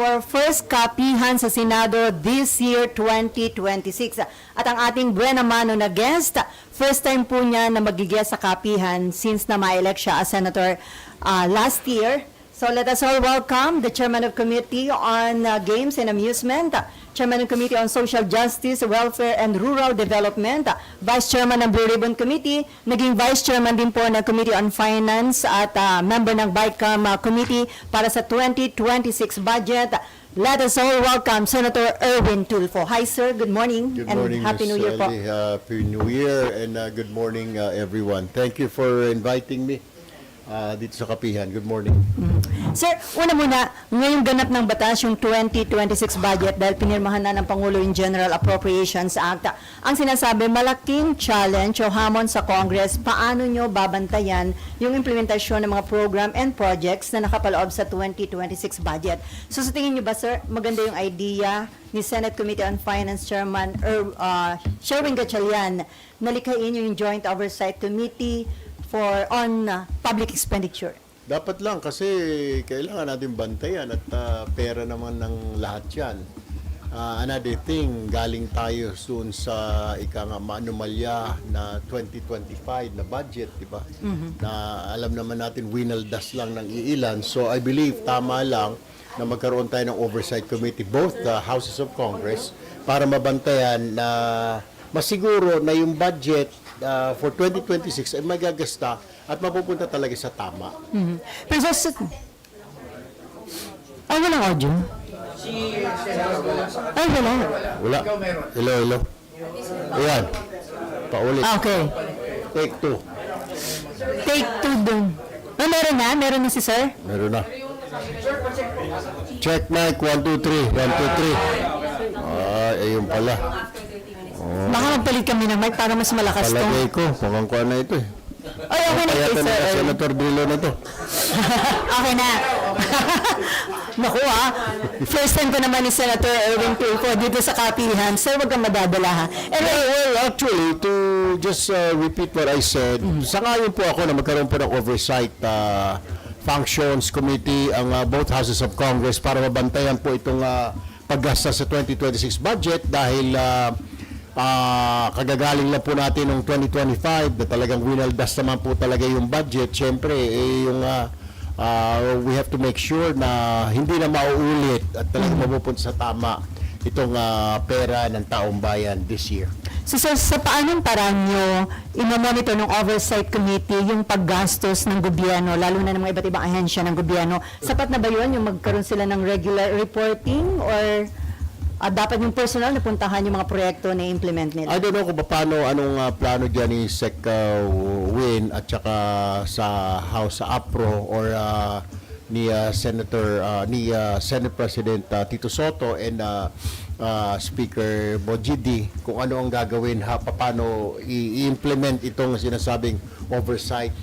for first kapihan sa Senado this year 2026. At ang ating buena mano na guest, first time po niya na magiging sa kapihan since na ma-elect siya as senator last year. So let us all welcome the Chairman of Committee on Games and Amusement, Chairman of Committee on Social Justice, Welfare and Rural Development, Vice Chairman ng Blue Ribbon Committee, naging Vice Chairman din po ng Committee on Finance at member ng BICAM Committee para sa 2026 budget. Let us all welcome Senator Erwin Tulfo. Hi sir, good morning. Good morning, and Happy New Year po. Happy New Year and good morning everyone. Thank you for inviting me dito sa Kapihan. Good morning. Sir, una muna, ngayong ganap ng batas yung 2026 budget dahil pinirmahan na ng Pangulo yung General Appropriations Act. Ang sinasabi, malaking challenge o hamon sa Congress, paano nyo babantayan yung implementasyon ng mga program and projects na nakapaloob sa 2026 budget. So sa tingin nyo ba, sir, maganda yung idea ni Senate Committee on Finance Chairman Sherwin Gatchalian na likhain yung Joint Oversight Committee on public expenditure? Dapat lang kasi kailangan natin bantayan at pera naman ng lahat yan. Another thing, galing tayo soon sa maanumalya na 2025 na budget, di ba? Na alam naman natin winaldas lang ng iilan. So I believe tama lang na magkaroon tayo ng Oversight Committee, both the Houses of Congress, para mabantayan na masiguro na yung budget for 2026 ay magagasta at mapupunta talaga sa tama. Pero walang audio? Ay, wala. Wala. Hello. Ayan. Paulit. Okay. Take two. Take two dun. Meron na? Meron na si sir? Meron na. Check mic. 1, 2, 3. 1, 2, 3. Ayun pala. Baka magpalit kami ng mic para mas malakas to. Palagay ko. Mukhang kuha na ito eh. Ay, okay na kay sir. Senator Drillo na to. Okay na. Naku first time ko naman ni Senator Erwin Tulfo dito sa Kapihan. Sir, wag kang madadala ha. Well, actually, to just repeat what I said, sangayon po ako na magkaroon po ng oversight functions committee ang both houses of Congress para mabantayan po itong paggasta sa 2026 budget dahil kagagaling lang po natin ng 2025 na talagang winaldas naman po talaga yung budget. Siyempre, we have to make sure na hindi na mauulit at talagang mapupunta sa tama itong pera ng taong bayan this year. So sir, sa paanong parang nyo ino-monitor ng Oversight Committee yung paggastos ng gobyerno, lalo na ng mga iba't ibang ahensya ng gobyerno? Sapat na ba yun yung magkaroon sila ng regular reporting or dapat yung personal na puntahan yung mga proyekto na implement nila? I don't know kung paano, anong plano dyan ni Sec Win at saka sa House sa APRO or ni Senate President Tito Soto and Speaker Bojidi kung ano ang gagawin, paano i-implement itong sinasabing oversight.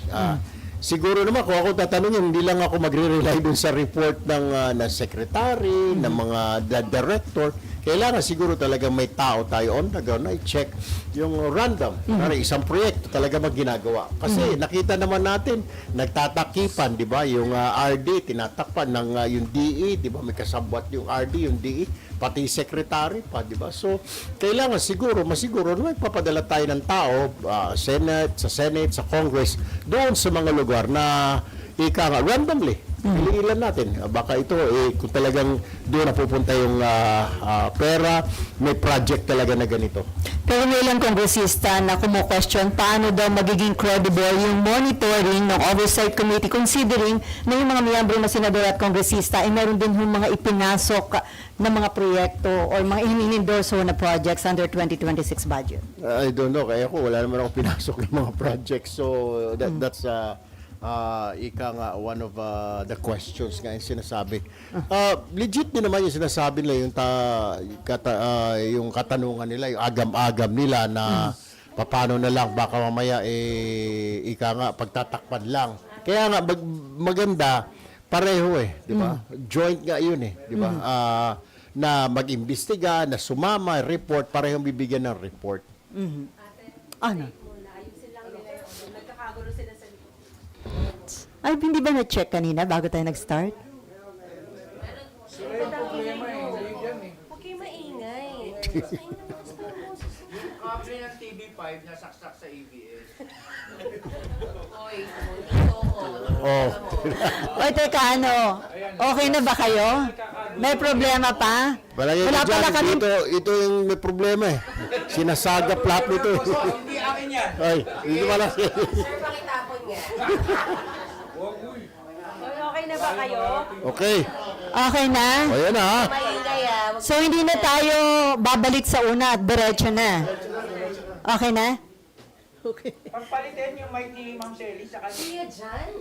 Siguro naman kung ako tatanungin, hindi lang ako magre-rely dun sa report ng secretary, ng mga director. Kailangan siguro talaga may tao tayo on the ground na i-check yung random. Isang proyekto talaga ginagawa. Kasi nakita naman natin, nagtatakipan, di ba? Yung RD, tinatakpan ng yung DE, di ba? May kasabwat yung RD, yung DE, pati secretary pa, di ba? So, kailangan siguro, masiguro, may papadala tayo ng tao, Senate, sa Congress, doon sa mga lugar na randomly, iliilan natin. Baka ito, kung talagang doon napupunta yung pera, may project talaga na ganito. Pero may ilang kongresista na kumu-question paano daw magiging credible yung monitoring ng Oversight Committee considering na yung mga miyembro na senador at kongresista ay meron din yung mga ipinasok na mga proyekto o mga in-endorse na projects under 2026 budget. I don't know. Kaya ako, wala naman ako pinasok ng mga projects. So, that's one of the questions nga yung sinasabi. Legit din naman yung sinasabi nila, yung katanungan nila, yung agam-agam nila na paano na lang, baka mamaya pagtatakpan lang. Kaya nga, maganda, pareho di ba? Joint nga yun di ba? Na mag-imbestiga, na sumama, report, parehong bibigyan ng report. Ano? Ay, hindi ba na-check kanina bago tayo nag-start? Kable ng TV5 na saksak sa ABS. Oh. Oy, teka, ano? Okay na ba kayo? May problema pa? Palagay ko Wala dyan, pala kami. ito yung may problema eh. Sinasagap lahat nito. Hindi akin yan. Ay, hindi pala. Sir, pakitapon nga. Okay na ba kayo? Okay. Okay na? O yan na ha. Maingay ah. So, hindi na tayo babalik sa una at diretso na. Okay na? Pagpalitin yung mic ni Ma'am Shelly sa kanya. Kuya Jan?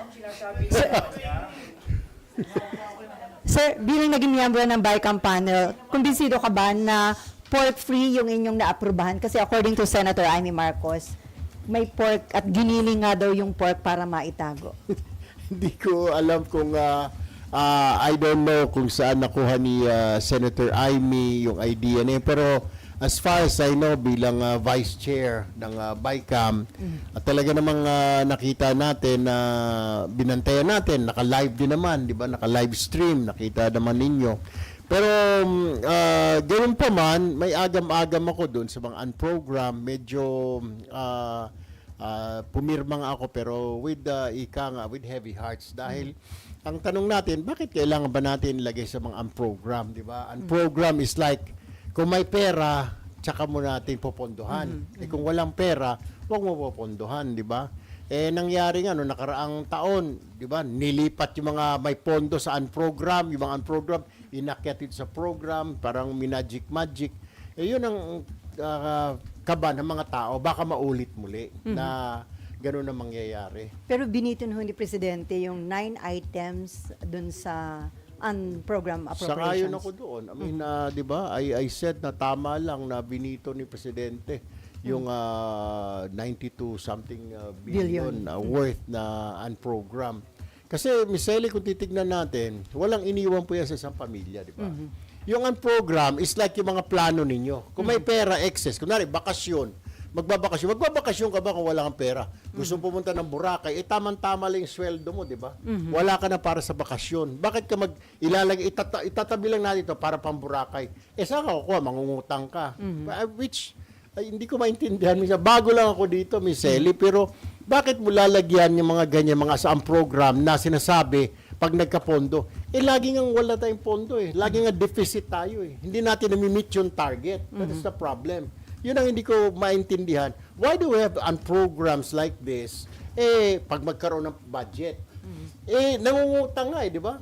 Ma'am, sinasabi niya. Sir, bilang naging miyembro ng BICAM panel, kumbinsido ka ba na pork-free yung inyong naaprubahan? Kasi according to Senator Amy Marcos, may pork at giniling nga daw yung pork para maitago. Hindi ko alam kung I don't know kung saan nakuha ni Senator Amy yung idea niya, pero as far as I know bilang vice chair ng BICAM, at talaga namang nakita natin na binantayan natin, naka-live din naman, di ba? Naka-live stream, nakita naman ninyo. Pero ganoon pa man, may agam-agam ako doon sa mga unprogram, medyo pumirma nga ako pero with with heavy hearts dahil ang tanong natin, bakit kailangan ba natin ilagay sa mga unprogram, di ba? Unprogram is like kung may pera, tsaka mo natin popondohan. Eh kung walang pera, huwag mo popondohan, di ba? Eh nangyari nga no nakaraang taon, di ba? Nilipat yung mga may pondo sa unprogram, yung mga unprogram inakyat ito sa program, parang magic. Eh yun ang kaba ng mga tao, baka maulit muli na gano'n ang mangyayari. Pero binitin ho ni Presidente yung 9 items dun sa program appropriations. Sangayon ako doon. I mean, di ba, I said na tama lang na binito ni Presidente yung 92 something billion worth na unprogram. Kasi, Miss Ellie, kung titignan natin, walang iniwan po yan sa isang pamilya, di ba? Yung unprogram is like yung mga plano ninyo. Kung may pera, excess, kunwari, bakasyon, magbabakasyon ka ba kung wala kang pera? Gusto mo pumunta ng Boracay, tama-tama lang yung sweldo mo, di ba? Wala ka na para sa bakasyon. Bakit ka ilalagay, itatabi lang natin ito para pang Boracay. Saan ka kukuha? Mangungutang ka. Which, hindi ko maintindihan. Bago lang ako dito, Miss Ellie, pero bakit mo lalagyan yung mga ganyan, mga saan program na sinasabi pag nagkapondo? Lagi nga wala tayong pondo eh. Lagi nga deficit tayo eh. Hindi natin nami-meet yung target. That is the problem. Yun ang hindi ko maintindihan. Why do we have programs like this? Pag magkaroon ng budget, nangungutang nga di ba?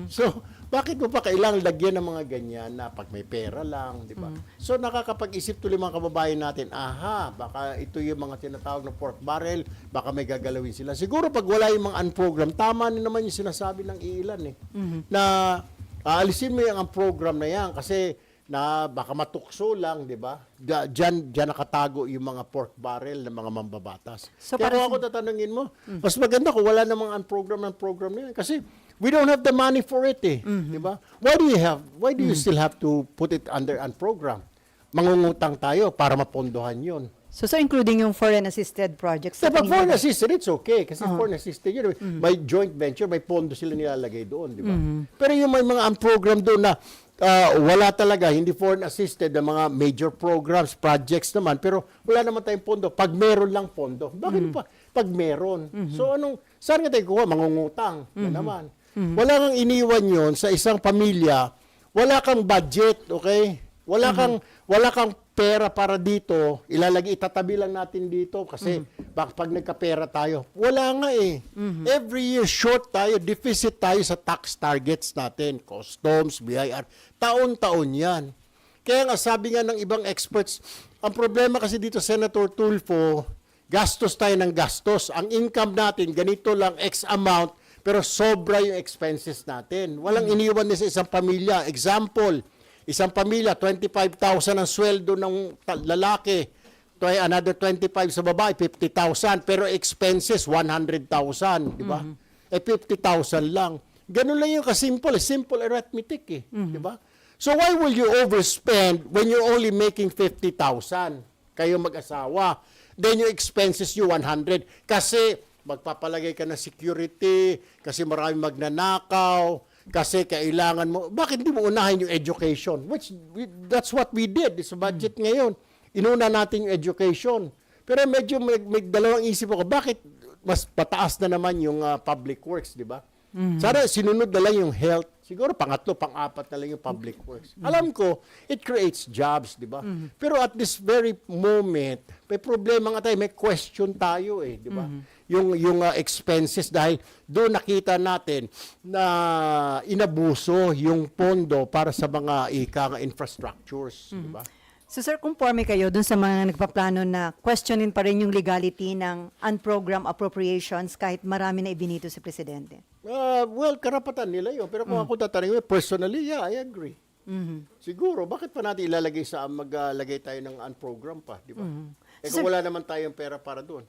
So, bakit mo pa kailangang lagyan ng mga ganyan na pag may pera lang, di ba? So, nakakapag-isip tuloy mga kababayan natin, baka ito yung mga tinatawag na pork barrel, baka may gagalawin sila. Siguro pag wala yung mga unprogram, tama na naman yung sinasabi ng ilan na alisin mo yung program na yan kasi na baka matukso lang, di ba? Diyan nakatago yung mga pork barrel ng mga mambabatas. So, Kaya kung ako tatanungin mo, mas maganda kung wala namang program na yan. Kasi we don't have the money for it eh. Di ba? Why do you still have to put it under program? Mangungutang tayo para mapondohan yun. So including yung foreign assisted projects. So, pag foreign assisted, it's okay. Kasi foreign assisted, yun, may joint venture, may pondo sila nilalagay doon, di ba? Pero yung may mga program doon na wala talaga, hindi foreign assisted na mga major programs, projects naman, pero wala naman tayong pondo. Pag meron lang pondo, bakit pa? Pag meron. So saan nga tayo kuha? Mangungutang na naman. Wala kang iniwan yon sa isang pamilya, wala kang budget, okay? Wala kang pera para dito, itatabi lang natin dito kasi pag nagkapera tayo. Wala nga eh. Every year short tayo, deficit tayo sa tax targets natin, customs, BIR. Taon-taon yan. Kaya nga sabi nga ng ibang experts, ang problema kasi dito, Senator Tulfo, gastos tayo ng gastos. Ang income natin, ganito lang, X amount, pero sobra yung expenses natin. Walang iniwan na sa isang pamilya. Example, isang pamilya, 25,000 ang sweldo ng lalaki. Another 25 sa babae, 50,000. Pero expenses, 100,000. Di ba? 50,000 lang. Ganun lang yung kasimple. Simple arithmetic eh. Di ba? So why will you overspend when you're only making 50,000? Kayo mag-asawa. Then yung expenses you 100. Kasi magpapalagay ka ng security, kasi maraming magnanakaw, kasi kailangan mo, bakit hindi mo unahin yung education? That's what we did sa budget ngayon. Inuna natin yung education. Pero medyo may dalawang isip ako, bakit mas pataas na naman yung public works, di ba? Sana sinunod na lang yung health. Siguro pangatlo, pang-apat na lang yung public works. Alam ko, it creates jobs, di ba? Pero at this very moment, may problema nga tayo, may question tayo di ba? Yung expenses dahil doon nakita natin na inabuso yung pondo para sa mga infrastructures, di ba? So sir, conforme kayo dun sa mga nagpaplano na questionin pa rin yung legality ng unprogrammed appropriations kahit marami na ibinito si Presidente? Well, karapatan nila yun. Pero kung ako tatanungin, personally, yeah, I agree. Siguro, bakit pa natin ilalagay maglagay tayo ng unprogram pa, di ba? Kung wala naman tayong pera para doon.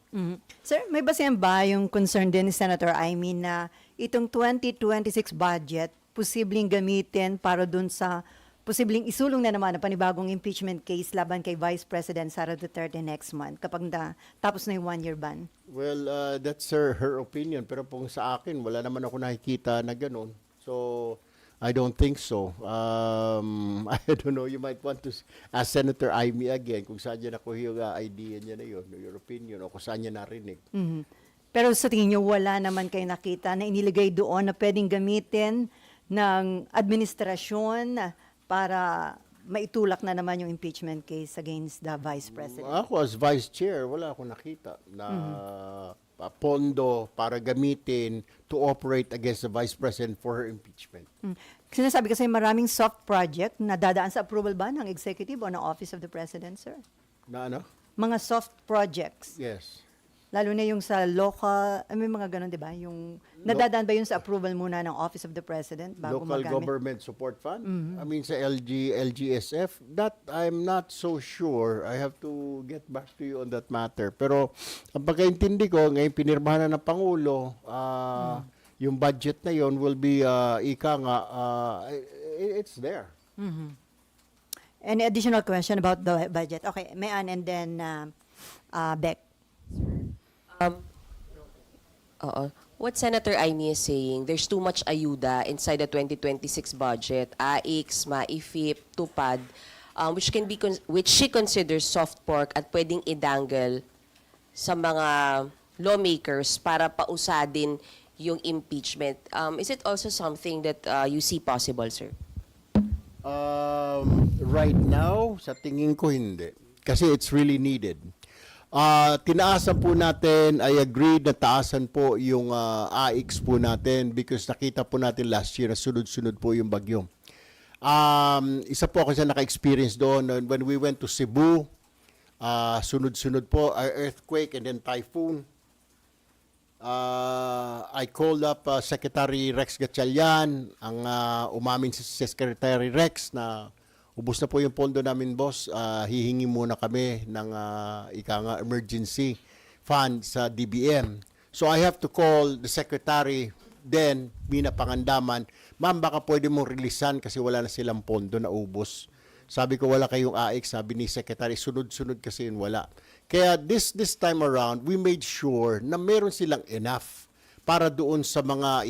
Sir, may basehan ba yung concern din ni Senator Amy na itong 2026 budget posibleng gamitin para dun sa posibleng isulong na naman ang panibagong impeachment case laban kay Vice President Sara Duterte next month kapag tapos na yung one-year ban? Well, that's her opinion. Pero kung sa akin, wala naman ako nakikita na ganun. So, I don't think so. I don't know, you might want to ask Senator Amy again kung saan niya nakuha yung idea niya na yun, your opinion, o kung saan niya narinig. Pero sa tingin niyo, wala naman kayo nakita na inilagay doon na pwedeng gamitin ng administrasyon para maitulak na naman yung impeachment case against the Vice President? Ako as Vice Chair, wala akong nakita na pondo para gamitin to operate against the Vice President for her impeachment. Sinasabi kasi maraming soft project na dadaan sa approval ba ng executive o ng Office of the President, sir? Na ano? Mga soft projects. Yes. Lalo na yung sa local, may mga ganun, di ba? Yung, nadadaan ba yun sa approval muna ng Office of the President bago Local magamit? Government Support Fund? I mean sa LGSF? That I'm not so sure. I have to get back to you on that matter. Pero ang pagkaintindi ko, ngayon pinirmahan na ng Pangulo, yung budget na yon will be, it's there. Any additional question about the budget? Okay, Mayan and then Beck. What Senator Amy is saying, there's too much ayuda inside the 2026 budget, AIX, MAIFIP, TUPAD, which she considers soft pork at pwedeng idangle sa mga lawmakers para pausadin yung impeachment. Is it also something that you see possible, sir? Right now, sa tingin ko hindi. Kasi it's really needed. Tinaasan po natin, I agree na taasan po yung AIX po natin because nakita po natin last year na sunod-sunod po yung bagyo. Isa po ako sa naka-experience doon when we went to Cebu, sunod-sunod po, earthquake and then typhoon. I called up Secretary Rex Gatchalian, ang umamin si Secretary Rex na ubos na po yung pondo namin, boss. Hihingi muna kami ng emergency fund sa DBM. So I have to call the secretary, then Mina Pangandaman, ma'am, baka pwede mong releasean kasi wala na silang pondo na ubos. Sabi ko, wala kayong AIX. Sabi ni secretary, sunod-sunod kasi yun, wala. Kaya this time around, we made sure na meron silang enough para doon sa mga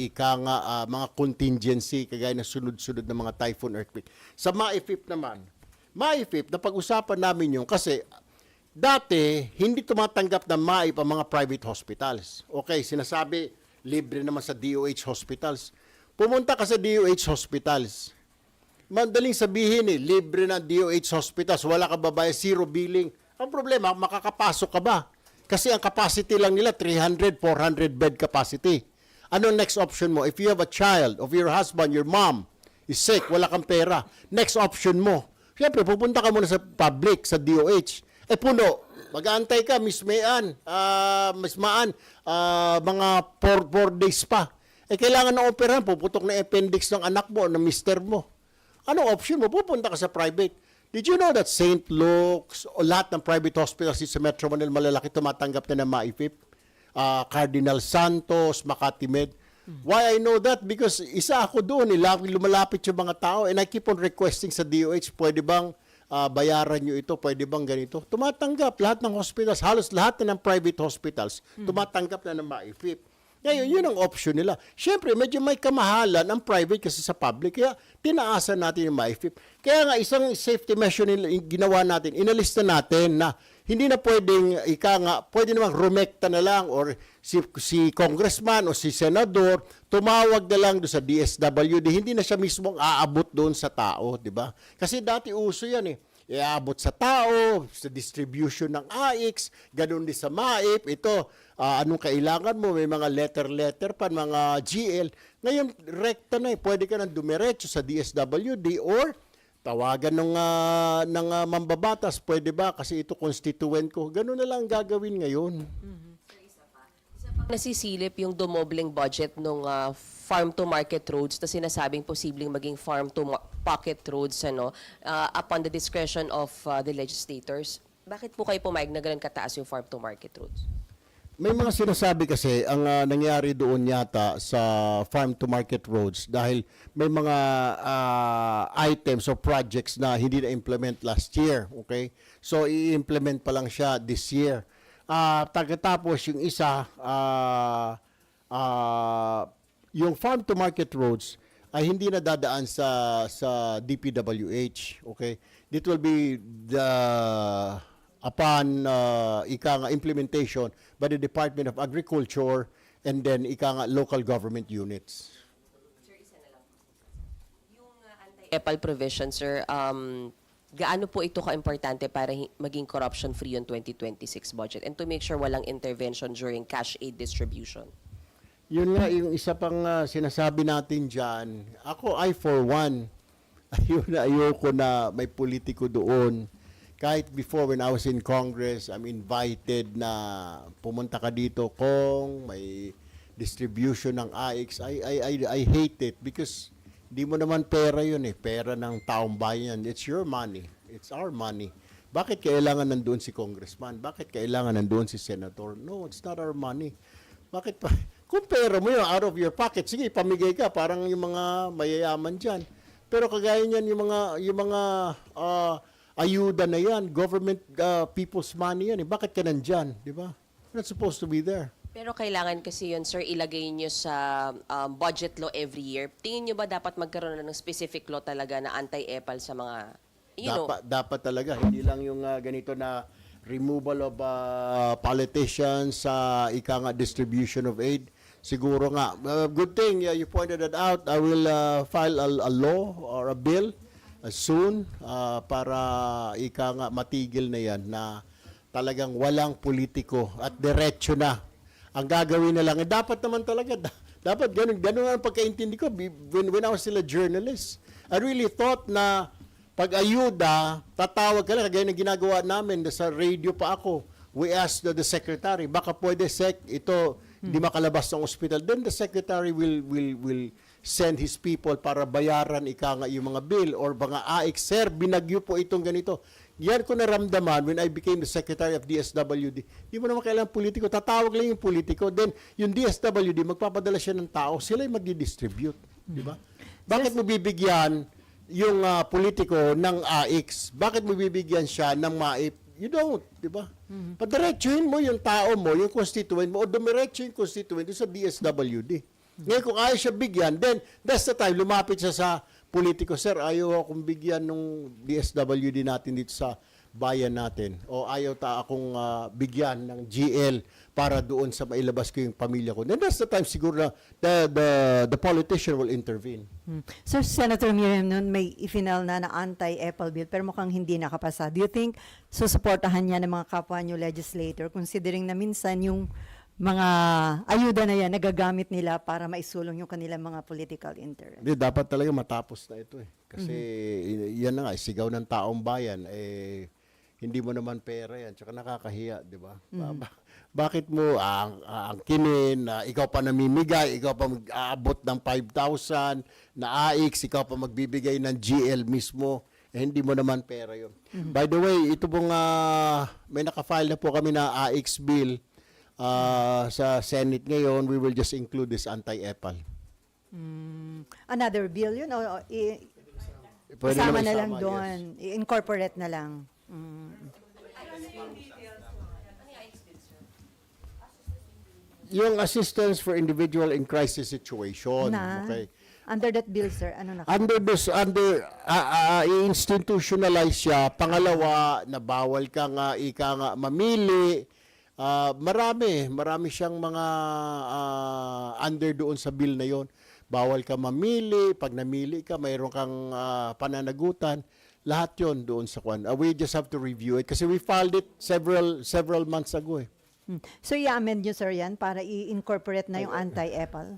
mga contingency kagaya na sunod-sunod na mga typhoon, earthquake. Sa MAIFIP naman, MAIFIP, napag-usapan namin yung kasi dati hindi tumatanggap ng MAIP ang mga private hospitals. Okay, sinasabi libre naman sa DOH hospitals. Pumunta ka sa DOH hospitals. Madaling sabihin libre na DOH hospitals, wala ka babayad, zero billing. Ang problema, makakapasok ka ba? Kasi ang capacity lang nila, 300, 400 bed capacity. Anong next option mo? If you have a child, of your husband, your mom is sick, wala kang pera, next option mo. Siyempre, pupunta ka muna sa public, sa DOH. Puno. Mag-aantay ka, Miss Maan, mga 4 days pa. Kailangan ng operahan, puputok na appendix ng anak mo, ng mister mo. Anong option mo? Pupunta ka sa private. Did you know that St. Luke's o lahat ng private hospitals sa Metro Manila malalaki tumatanggap na ng MAIFIP? Cardinal Santos, Makati Med. Why I know that? Because isa ako doon, lumalapit yung mga tao and I keep on requesting sa DOH, pwede bang bayaran nyo ito, pwede bang ganito? Tumatanggap lahat ng hospitals, halos lahat na ng private hospitals, tumatanggap na ng MAIFIP. Ngayon, yun ang option nila. Siyempre, medyo may kamahalan ang private kasi sa public. Kaya, tinaasan natin yung MyFIP. Kaya nga, isang safety measure nila, ginawa natin, inalista natin na hindi na pwedeng, pwede namang rumekta na lang or si congressman o si senador, tumawag na lang doon sa DSWD. Hindi na siya mismo aabot doon sa tao, di ba? Kasi dati uso yan iaabot sa tao, sa distribution ng AIX, ganun din sa MAIP, ito, anong kailangan mo, may mga letter pa, mga GL. Ngayon, rekta na pwede ka nang dumiretso sa DSWD or tawagan ng mambabatas, pwede ba? Kasi ito constituent ko. Ganun na lang gagawin ngayon. Nasisilip yung dumobleng budget ng farm-to-market roads na sinasabing posibleng maging farm-to-pocket roads upon the discretion of the legislators. Bakit po kayo pumayag na ganun kataas yung farm-to-market roads? May mga sinasabi kasi ang nangyari doon yata sa farm-to-market roads dahil may mga items or projects na hindi na-implement last year. Okay? So, i-implement pa lang siya this year. Tapos yung isa, yung farm-to-market roads ay hindi na dadaan sa DPWH. Okay? It will be upon implementation by the Department of Agriculture and then local government units. Yung anti-EPAL provision, sir, gaano po ito ka-importante para maging corruption-free yung 2026 budget and to make sure walang intervention during cash aid distribution? Yun nga, yung isa pang sinasabi natin dyan, ako I for one, ayoko na may politiko doon. Kahit before when I was in Congress, I'm invited na pumunta ka dito kung may distribution ng AIX. I hate it because di mo naman pera yun pera ng taong bayan. It's your money. It's our money. Bakit kailangan nandoon si congressman? Bakit kailangan nandoon si senator? No, it's not our money. Bakit pa? Kung pera mo yun out of your pocket, sige, pamigay ka, parang yung mga mayayaman dyan. Pero kagaya niyan, yung mga ayuda na yan, government, people's money yan. Bakit ka nandyan? Di ba? You're not supposed to be there. Pero kailangan kasi yun, sir, ilagay nyo sa budget law every year. Tingin nyo ba dapat magkaroon na ng specific law talaga na anti-EPAL sa mga, Dapat talaga. Hindi lang yung ganito na removal of politicians sa distribution of aid. Siguro nga. Good thing you pointed it out. I will file a law or a bill soon para matigil na yan na talagang walang politiko at diretso na. Ang gagawin na lang, dapat naman talaga, dapat ganun ang pagkaintindi ko when I was still a journalist. I really thought na pag-ayuda, tatawag ka lang, kagaya na ginagawa namin, sa radio pa ako. We asked the secretary, baka pwede ito, di makalabas ng ospital. Then the secretary will send his people para bayaran yung mga bill or mga AIX. Sir, binagyo po itong ganito. Yan ko naramdaman when I became the Secretary of DSWD. Di mo naman kailangan politiko. Tatawag lang yung politiko. Then, yung DSWD, magpapadala siya ng tao. Sila yung mag-distribute. Di ba? Bakit mo bibigyan yung politiko ng AIX? Bakit mo bibigyan siya ng MAIP? You don't. Di ba? Padiretsuhin mo yung tao mo, yung constituent mo, o dumiretso yung constituent sa DSWD. Ngayon, kung ayaw siya bigyan, then that's the time, lumapit siya sa politiko. Sir, ayaw akong bigyan ng DSWD natin dito sa bayan natin. O ayaw akong bigyan ng GL para doon sa mailabas ko yung pamilya ko. Then that's the time siguro na the politician will intervene. Sir, Senator Miriam, noon may ifinal na anti-EPAL bill pero mukhang hindi nakapasa. Do you think susuportahan niya ng mga kapwa niyo legislator considering na minsan yung mga ayuda na yan nagagamit nila para maisulong yung kanilang mga political interest? Hindi, dapat talaga matapos na ito Kasi yan na nga, sigaw ng taong bayan, hindi mo naman pera yan. Tsaka nakakahiya, di ba? Bakit mo angkinin, ikaw pa namimigay, ikaw pa mag-aabot ng 5,000 na AIX, ikaw pa magbibigay ng GL mismo, hindi mo naman pera yun. By the way, ito pong may nakafile na po kami na AIX bill sa Senate ngayon. We will just include this anti-EPAL. Another bill yun? O Pwede isama naman na lang isama, doon? I-incorporate na lang? yung assistance for individual in crisis situation. Na, Okay. under that bill, sir, ano na? I-institutionalize siya. Pangalawa, na bawal ka nga, ika nga, mamili. Marami siyang mga under doon sa bill na yon. Bawal ka mamili. Pag namili ka, mayroon kang pananagutan. Lahat yon doon sa kwan. We just have to review it kasi we filed it several months ago eh. So, i-amend nyo, sir, yan para i-incorporate na yung anti-EPAL?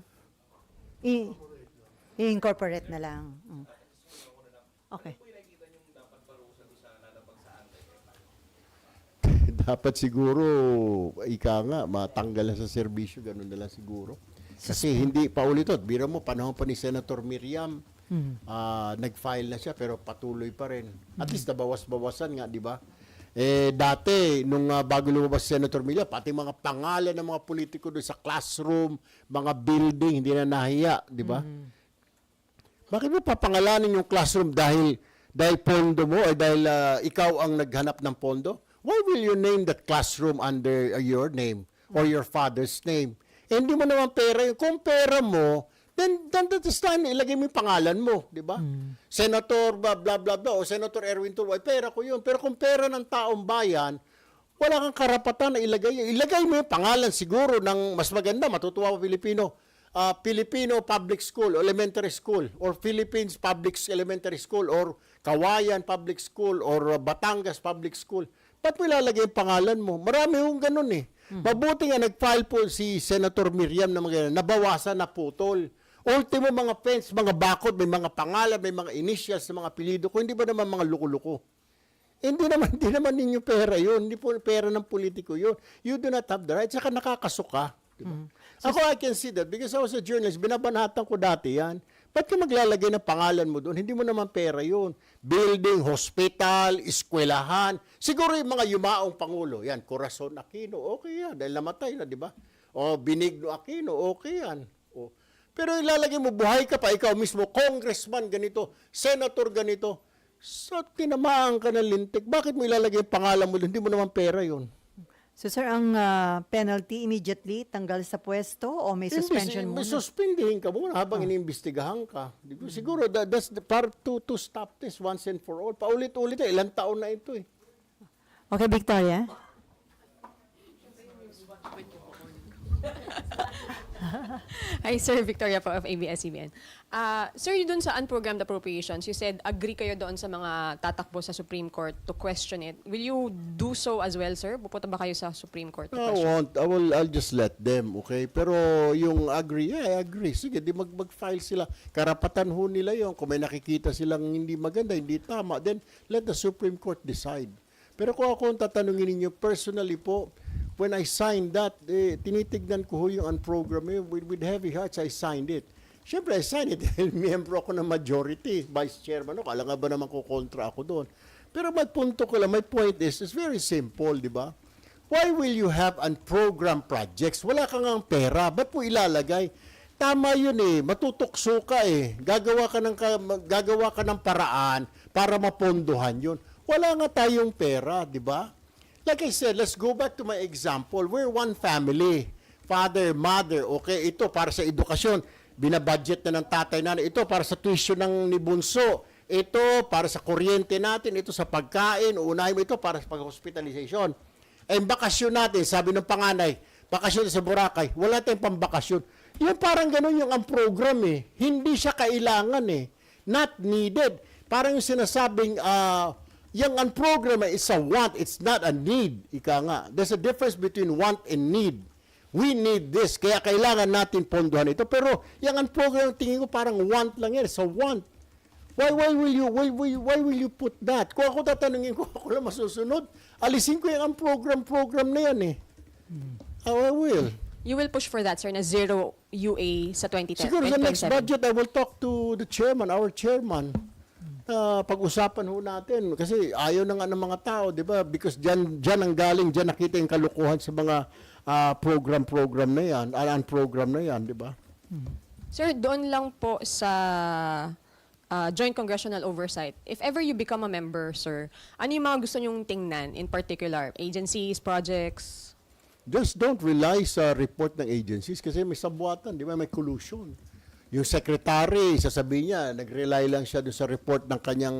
I-incorporate na lang. Okay. Dapat siguro, ika nga, matanggal na sa serbisyo, ganun na lang siguro. Kasi hindi pa ulitot. Biro mo, panahon pa ni Senator Miriam, nag-file na siya pero patuloy pa rin. At least nabawas-bawasan nga, di ba? Dati, nung bago lumabas si Senator Miriam, pati mga pangalan ng mga politiko doon sa classroom, mga building, hindi na nahiya, di ba? Bakit mo papangalanin yung classroom dahil pondo mo o dahil ikaw ang naghanap ng pondo? Why will you name that classroom under your name or your father's name? Hindi mo naman pera yun. Kung pera mo, then that's time, ilagay mo yung pangalan mo, di ba? Senator blah, blah, blah, blah, o Senator Erwin Tulfo, pera ko yun. Pero kung pera ng taong bayan, wala kang karapatan na ilagay yun. Ilagay mo yung pangalan siguro ng mas maganda, matutuwa pa Pilipino. Filipino Public School, Elementary School, or Philippines Public Elementary School, or Kawayan Public School, or Batangas Public School. Ba't mo ilalagay yung pangalan mo? Marami hong ganun eh. Mabuti nga nag-file po si Senator Miriam na mga nabawasan na putol. Ultimo mga fence, mga bakod, may mga pangalan, may mga initials sa mga apelido ko, hindi ba naman mga luko-luko? Hindi naman ninyo pera yun. Hindi po pera ng politiko yun. You do not have the right. Saka nakakasuka. Diba? Ako, I can see that because I was a journalist. Binabanatan ko dati yan. Ba't ka maglalagay ng pangalan mo doon? Hindi mo naman pera yun. Building, hospital, eskwelahan. Siguro yung mga yumaong pangulo. Yan, Corazon Aquino, okay yan. Dahil namatay na, di ba? O Benigno Aquino, okay yan. O, pero ilalagay mo, buhay ka pa, ikaw mismo, congressman ganito, senator ganito. So, tinamaan ka ng lintik. Bakit mo ilalagay yung pangalan mo doon? Hindi mo naman pera yun. So, sir, ang penalty immediately tanggal sa pwesto o may suspension May muna? suspindihin ka muna habang iniimbestigahan ka. Siguro, that's the part to stop this once and for all. Paulit-ulit ilang taon na ito eh. Okay, Victoria? Hi, Sir. Victoria po of ABS-CBN. Sir, dun sa unprogrammed appropriations, you said agree kayo doon sa mga tatakbo sa Supreme Court to question it. Will you do so as well, sir? Pupunta ba kayo sa Supreme Court to question? I'll just let them, okay? Pero yung agree, I agree. Sige, di mag-file sila. Karapatan ho nila yon. Kung may nakikita silang hindi maganda, hindi tama, then let the Supreme Court decide. Pero kung ako ang tatanungin ninyo, personally po, when I signed that, tinitignan ko ho yung unprogrammed. With heavy hearts, I signed it. Siyempre, I signed it dahil miyembro ako ng majority, vice chairman ako. Alam nga ba naman ko kontra ako doon. Pero my punto ko lang, my point is, it's very simple, di ba? Why will you have unprogrammed projects? Wala kang ang pera. Ba't mo ilalagay? Tama yun eh. Matutokso ka eh. Gagawa ka ng paraan para mapondohan yun. Wala nga tayong pera, di ba? Like I said, let's go back to my example. We're one family. Father, mother, okay? Ito para sa edukasyon. Binabudget na ng tatay na. Ito para sa tuition ng ni Bunso. Ito para sa kuryente natin. Ito sa pagkain. Unahin mo ito para sa pag-hospitalization. Ay, bakasyon natin, sabi ng panganay, bakasyon sa Boracay. Wala tayong pambakasyon. Yan parang ganun yung ang program eh. Hindi siya kailangan eh. Not needed. Parang yung sinasabing, yung unprogram is a want, it's not a need. Ika nga. There's a difference between want and need. We need this, kaya kailangan natin pondohan ito. Pero yung unprogram, tingin ko parang want lang yan. It's a want. Why will you put that? Kung ako tatanungin ko, ako lang masusunod. Alisin ko yung program na yan eh. I will. You will push for that, sir, na zero UA sa 2010. Siguro sa next 2027. budget, I will talk to the chairman, our chairman. Pag-usapan ho natin. Kasi ayaw na nga ng mga tao, di ba? Because dyan ang galing, dyan nakita yung kalukuhan sa mga program na yan, unprogram na yan, di ba? Sir, doon lang po sa Joint Congressional Oversight, if ever you become a member, sir, ano yung mga gusto nyong tingnan in particular? Agencies, projects? just don't rely sa report ng agencies kasi may sabuatan, di ba? May collusion. Yung secretary, sasabihin niya, nag-rely lang siya dun sa report ng kanyang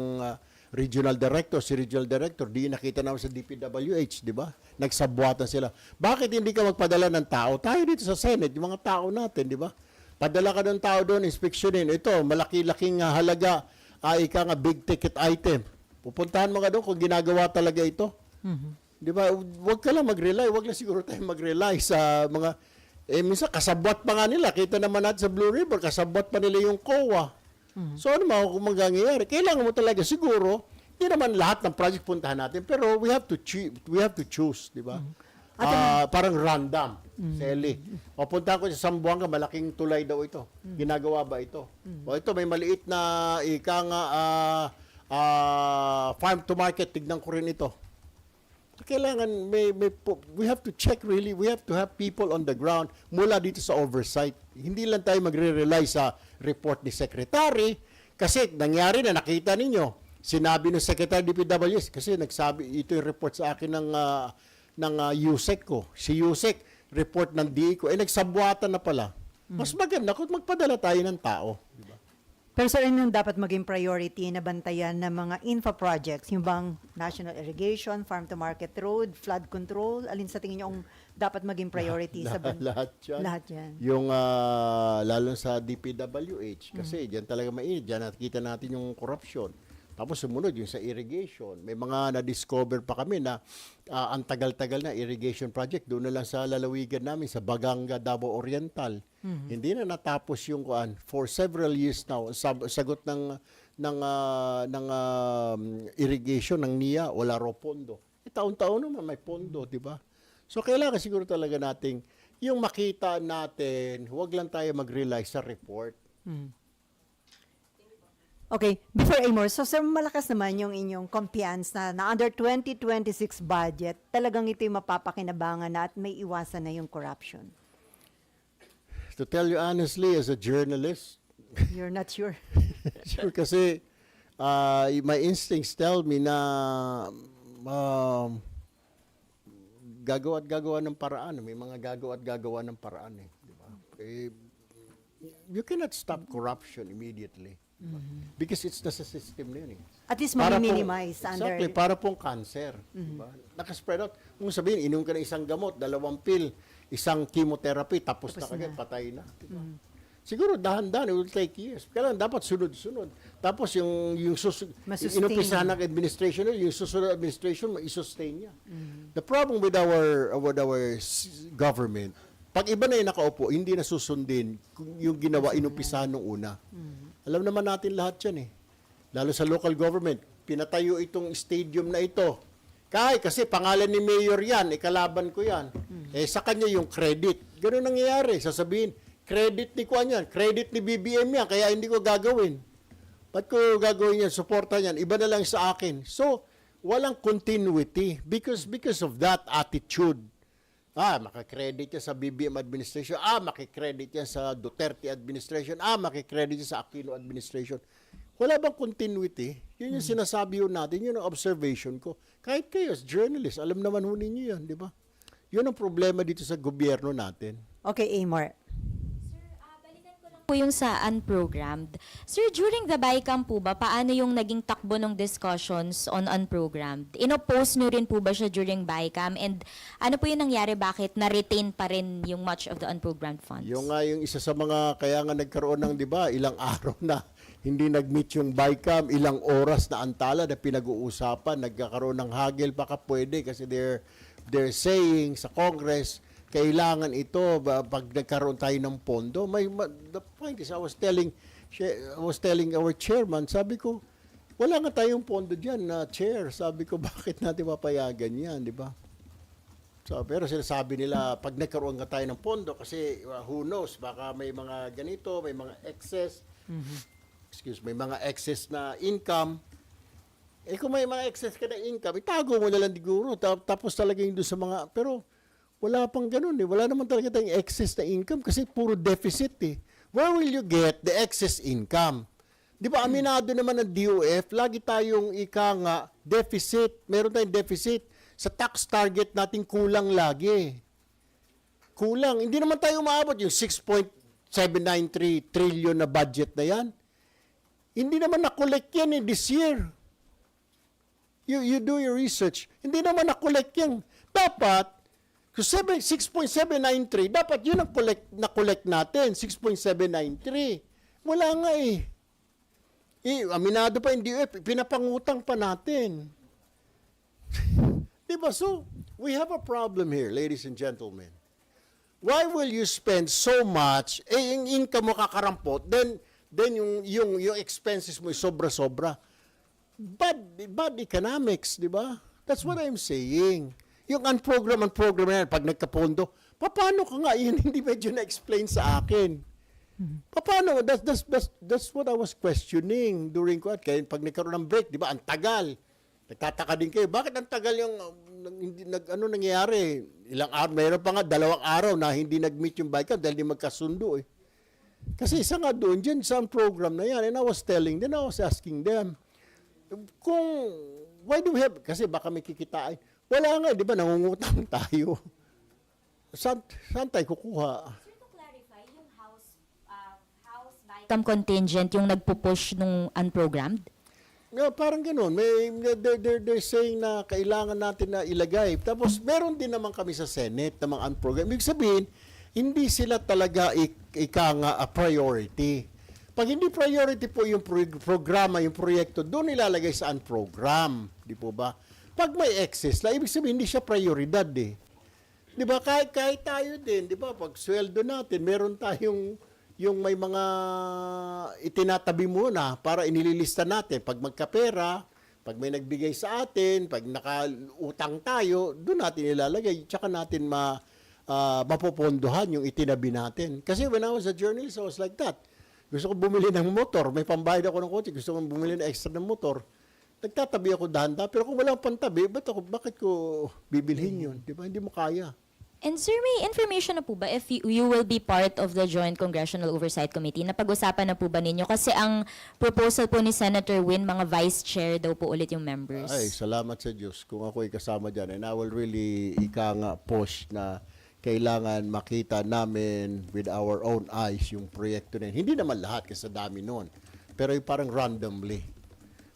regional director. Si regional director, di nakita naman sa DPWH, di ba? Nagsabuatan sila. Bakit hindi ka magpadala ng tao? Tayo dito sa Senate, yung mga tao natin, di ba? Padala ka ng tao doon, inspeksyonin. Ito, malaki-laking halaga, ika nga big ticket item. Pupuntahan mo ka doon kung ginagawa talaga ito. Di ba? Huwag ka lang mag-rely. Huwag lang siguro tayo mag-rely sa mga, minsan kasabot pa nga nila. Kita naman natin sa Blue River, kasabot pa nila yung COA. So ano mga kung mangyayari? Kailangan mo talaga siguro, hindi naman lahat ng project puntahan natin, pero we have to choose, di ba? Parang random, Sally. O punta ko sa Zamboanga, malaking tulay daw ito. Ginagawa ba ito? O ito, may maliit na farm to market, tignan ko rin ito. Kailangan, we have to check really, we have to have people on the ground mula dito sa oversight. Hindi lang tayo magre-rely sa report ni Secretary kasi nangyari na nakita ninyo. Sinabi ng Secretary DPWS kasi nagsabi, ito yung report sa akin ng USEC ko. Si USEC, report ng DE ko, nagsabuatan na pala. Mas maganda kung magpadala tayo ng tao. Diba? Pero sir, ano yung dapat maging priority na bantayan ng mga infra projects? Yung bang national irrigation, farm to market road, flood control? Alin sa tingin niyo ang dapat maging priority sa Lahat yan. Lahat yan. Yung lalo sa DPWH kasi diyan talaga mainit, diyan nakita natin yung corruption. Tapos sumunod yung sa irrigation. May mga na-discover pa kami na ang tagal-tagal na irrigation project doon na lang sa lalawigan namin sa Baganga, Davao Oriental. Hindi na natapos yung for several years now. Sagot ng irrigation ng NIA, wala raw pondo. Taon-taon naman may pondo, di ba? So kailangan siguro talaga nating yung makita natin, huwag lang tayo mag-rely sa report. Okay, before Amor, so sir, malakas naman yung inyong kumpiyansa na under 2026 budget, talagang ito yung mapapakinabangan na at may iwasan na yung corruption. To tell you honestly, as a journalist, You're not sure? sure kasi my instincts tell me na gagawa at gagawa ng paraan. May mga gagawa at gagawa ng paraan. Di ba? You cannot stop corruption immediately. Because it's nasa system na yun. At least Para mami-minimize pong- under... Exactly, para pong cancer. Diba? Nakaspread out. Kung sabihin, inom ka ng isang gamot, 2 pill, isang chemotherapy, tapos na kagad, patay na. Diba? Siguro, dahan-dahan, it will take years. Kailangan dapat sunod-sunod. Tapos yung Masustain. inumpisahan ng administration, yung susunod administration, ma-sustain niya. The problem with our government, pag iba na yung nakaupo, hindi na susundin yung ginawa, inumpisahan nung una. Alam naman natin lahat yan Lalo sa local government, pinatayo itong stadium na ito. Kasi pangalan ni Mayor yan, ikalaban ko yan. Sa kanya yung credit. Ganun nangyayari. Sasabihin, credit ni Kwan yan, credit ni BBM yan, kaya hindi ko gagawin. Ba't ko gagawin yan, suporta yan, iba na lang sa akin. So, walang continuity because of that attitude. Makikredit yan sa BBM administration. Makikredit yan sa Duterte administration. Makikredit yan sa Aquino administration. Wala bang continuity? Yun yung sinasabi yun natin. Yun ang observation ko. Kahit kayo as journalist, alam naman ho ninyo yan, di ba? Yun ang problema dito sa gobyerno natin. Okay, Amor. Po yung sa unprogrammed. Sir, during the BICAM po ba, paano yung naging takbo ng discussions on unprogrammed? Inoppose nyo rin po ba siya during BICAM? And ano po yung nangyari, bakit na-retain pa rin yung much of the unprogrammed funds? Yung isa sa mga, kaya nga nagkaroon ng, di ba, ilang araw na hindi nag-meet yung BICAM, ilang oras na antala na pinag-uusapan, nagkakaroon ng hagil, baka pwede kasi they're saying sa Congress, kailangan ito pag nagkaroon tayo ng pondo. The point is, I was telling our chairman, sabi ko, wala nga tayong pondo dyan na chair. Sabi ko, bakit natin papayagan yan, di ba? So, pero sinasabi nila, pag nagkaroon nga tayo ng pondo, kasi who knows, baka may mga ganito, may mga excess, may mga excess na income. Kung may mga excess ka na income, itago mo na lang siguro. Tapos talaga yung doon sa mga, pero wala pang ganun Wala naman talaga tayong excess na income kasi puro deficit Where will you get the excess income? Di ba, aminado naman ng DOF, lagi tayong deficit. Meron tayong deficit. Sa tax target natin kulang lagi. kulang. Hindi naman tayo umaabot yung 6.793 trillion na budget na yan. Hindi naman na-collect yan this year. You do your research. Hindi naman na-collect yan. Dapat, kung 6.793, dapat yun ang na-collect natin, 6.793. Wala nga eh. Aminado pa yung DOF, pinapangutang pa natin. Diba? So, we have a problem here, ladies and gentlemen. Why will you spend so much, yung income mo kakarampot, then yung expenses mo sobra-sobra. Bad economics, di ba? That's what I'm saying. Yung unprogram na yan, pag nagkapondo, paano ka nga, yun hindi medyo na-explain sa akin. Paano? That's what I was questioning during kaya pag nagkaroon ng break, di ba? Ang tagal. Nagtataka din kayo, bakit ang tagal yung nangyayari? Ilang araw, mayroon pa nga 2 araw na hindi nag-meet yung bike dahil di magkasundo eh. Kasi isa nga doon dyan sa program na yan, and I was asking them, why do we have, kasi baka may kikitain. Wala nga, di ba, nangungutang tayo. Saan tayo kukuha? Sir, to clarify, yung house BICAM contingent yung nagpupush nung unprogrammed? Yeah, parang ganoon. They're saying na kailangan natin na ilagay. Tapos meron din naman kami sa Senate na mga unprogram. Ibig sabihin, hindi sila talaga a priority. Pag hindi priority po yung programa, yung proyekto, doon ilalagay sa unprogram. Di po ba? Pag may excess la, ibig sabihin, hindi siya prioridad eh. Di ba? Kahit tayo din, di ba? Pag sweldo natin, meron tayong yung may mga itinatabi muna para inililista natin. Pag magkapera, pag may nagbigay sa atin, pag nakautang tayo, doon natin ilalagay. Tsaka natin mapopondohan yung itinabi natin. Kasi when I was a journalist, I was like that. Gusto ko bumili ng motor. May pambayad ako ng kotse. Gusto ko bumili ng extra ng motor. Nagtatabi ako dahan-dahan. Pero kung walang pantabi, bakit ko bibilhin yun? Di ba? Hindi mo kaya. And sir, may information na po ba if you will be part of the Joint Congressional Oversight Committee? Napag-usapan na po ba ninyo? Kasi ang proposal po ni Senator Win, mga vice chair daw po ulit yung members. Ay, salamat sa Diyos kung ako kasama dyan. And I will really push na kailangan makita namin with our own eyes yung proyekto na yun. Hindi naman lahat kasi dami noon. Pero yung parang randomly.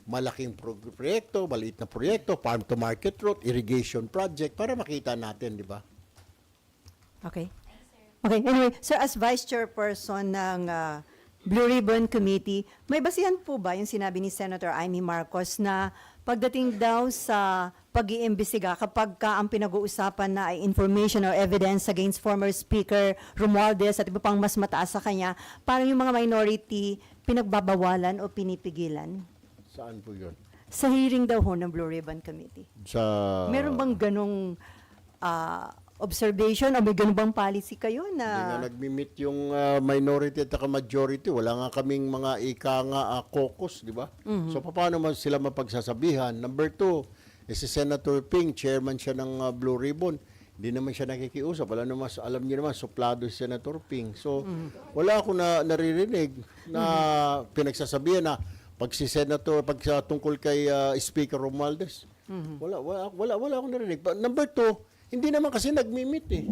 Malaking proyekto, maliit na proyekto, farm to market road, irrigation project, para makita natin, di ba? Okay. Okay, anyway, so as Vice Chairperson ng Blue Ribbon Committee, may basihan po ba yung sinabi ni Senator Amy Marcos na pagdating daw sa pag-iimbestiga kapag ang pinag-uusapan na ay information or evidence against former Speaker Romualdez at iba pang mas mataas sa kanya, parang yung mga minority pinagbabawalan o pinipigilan? Saan po yun? Sa hearing daw ho ng Blue Ribbon Committee. Meron bang ganong observation o may ganun bang policy kayo Hindi nga na nagmi-meet yung minority at saka majority. Wala nga kaming mga caucus, di ba? So, paano sila mapagsasabihan? Number 2, si Senator Ping, chairman siya ng Blue Ribbon. Hindi naman siya nakikiusap. Alam niyo naman, suplado si Senator Ping. So, wala ako naririnig na pinagsasabihan na pag si Senator, tungkol kay Speaker Romualdez. Wala akong narinig. Number 2, hindi naman kasi nagmi-meet eh.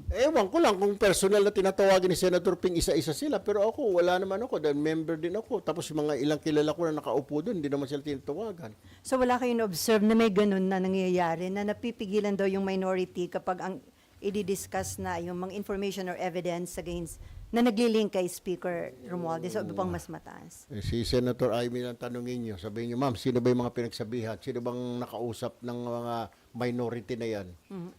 Ewan ko lang kung personal na tinatawagin ni Senator Ping, isa-isa sila. Pero ako, wala naman ako. Dahil member din ako. Tapos yung mga ilang kilala ko na nakaupo doon, hindi naman sila tinatawagan. so wala kayong observe na may ganun na nangyayari na napipigilan daw yung minority kapag ang i-discuss na yung mga information or evidence against na naglilink kay Speaker Romualdez o iba pang mas mataas? Si Senator Amy lang tanongin niyo. Sabihin niyo, ma'am, sino ba yung mga pinagsabihan? Sino bang nakausap ng mga minority na yan?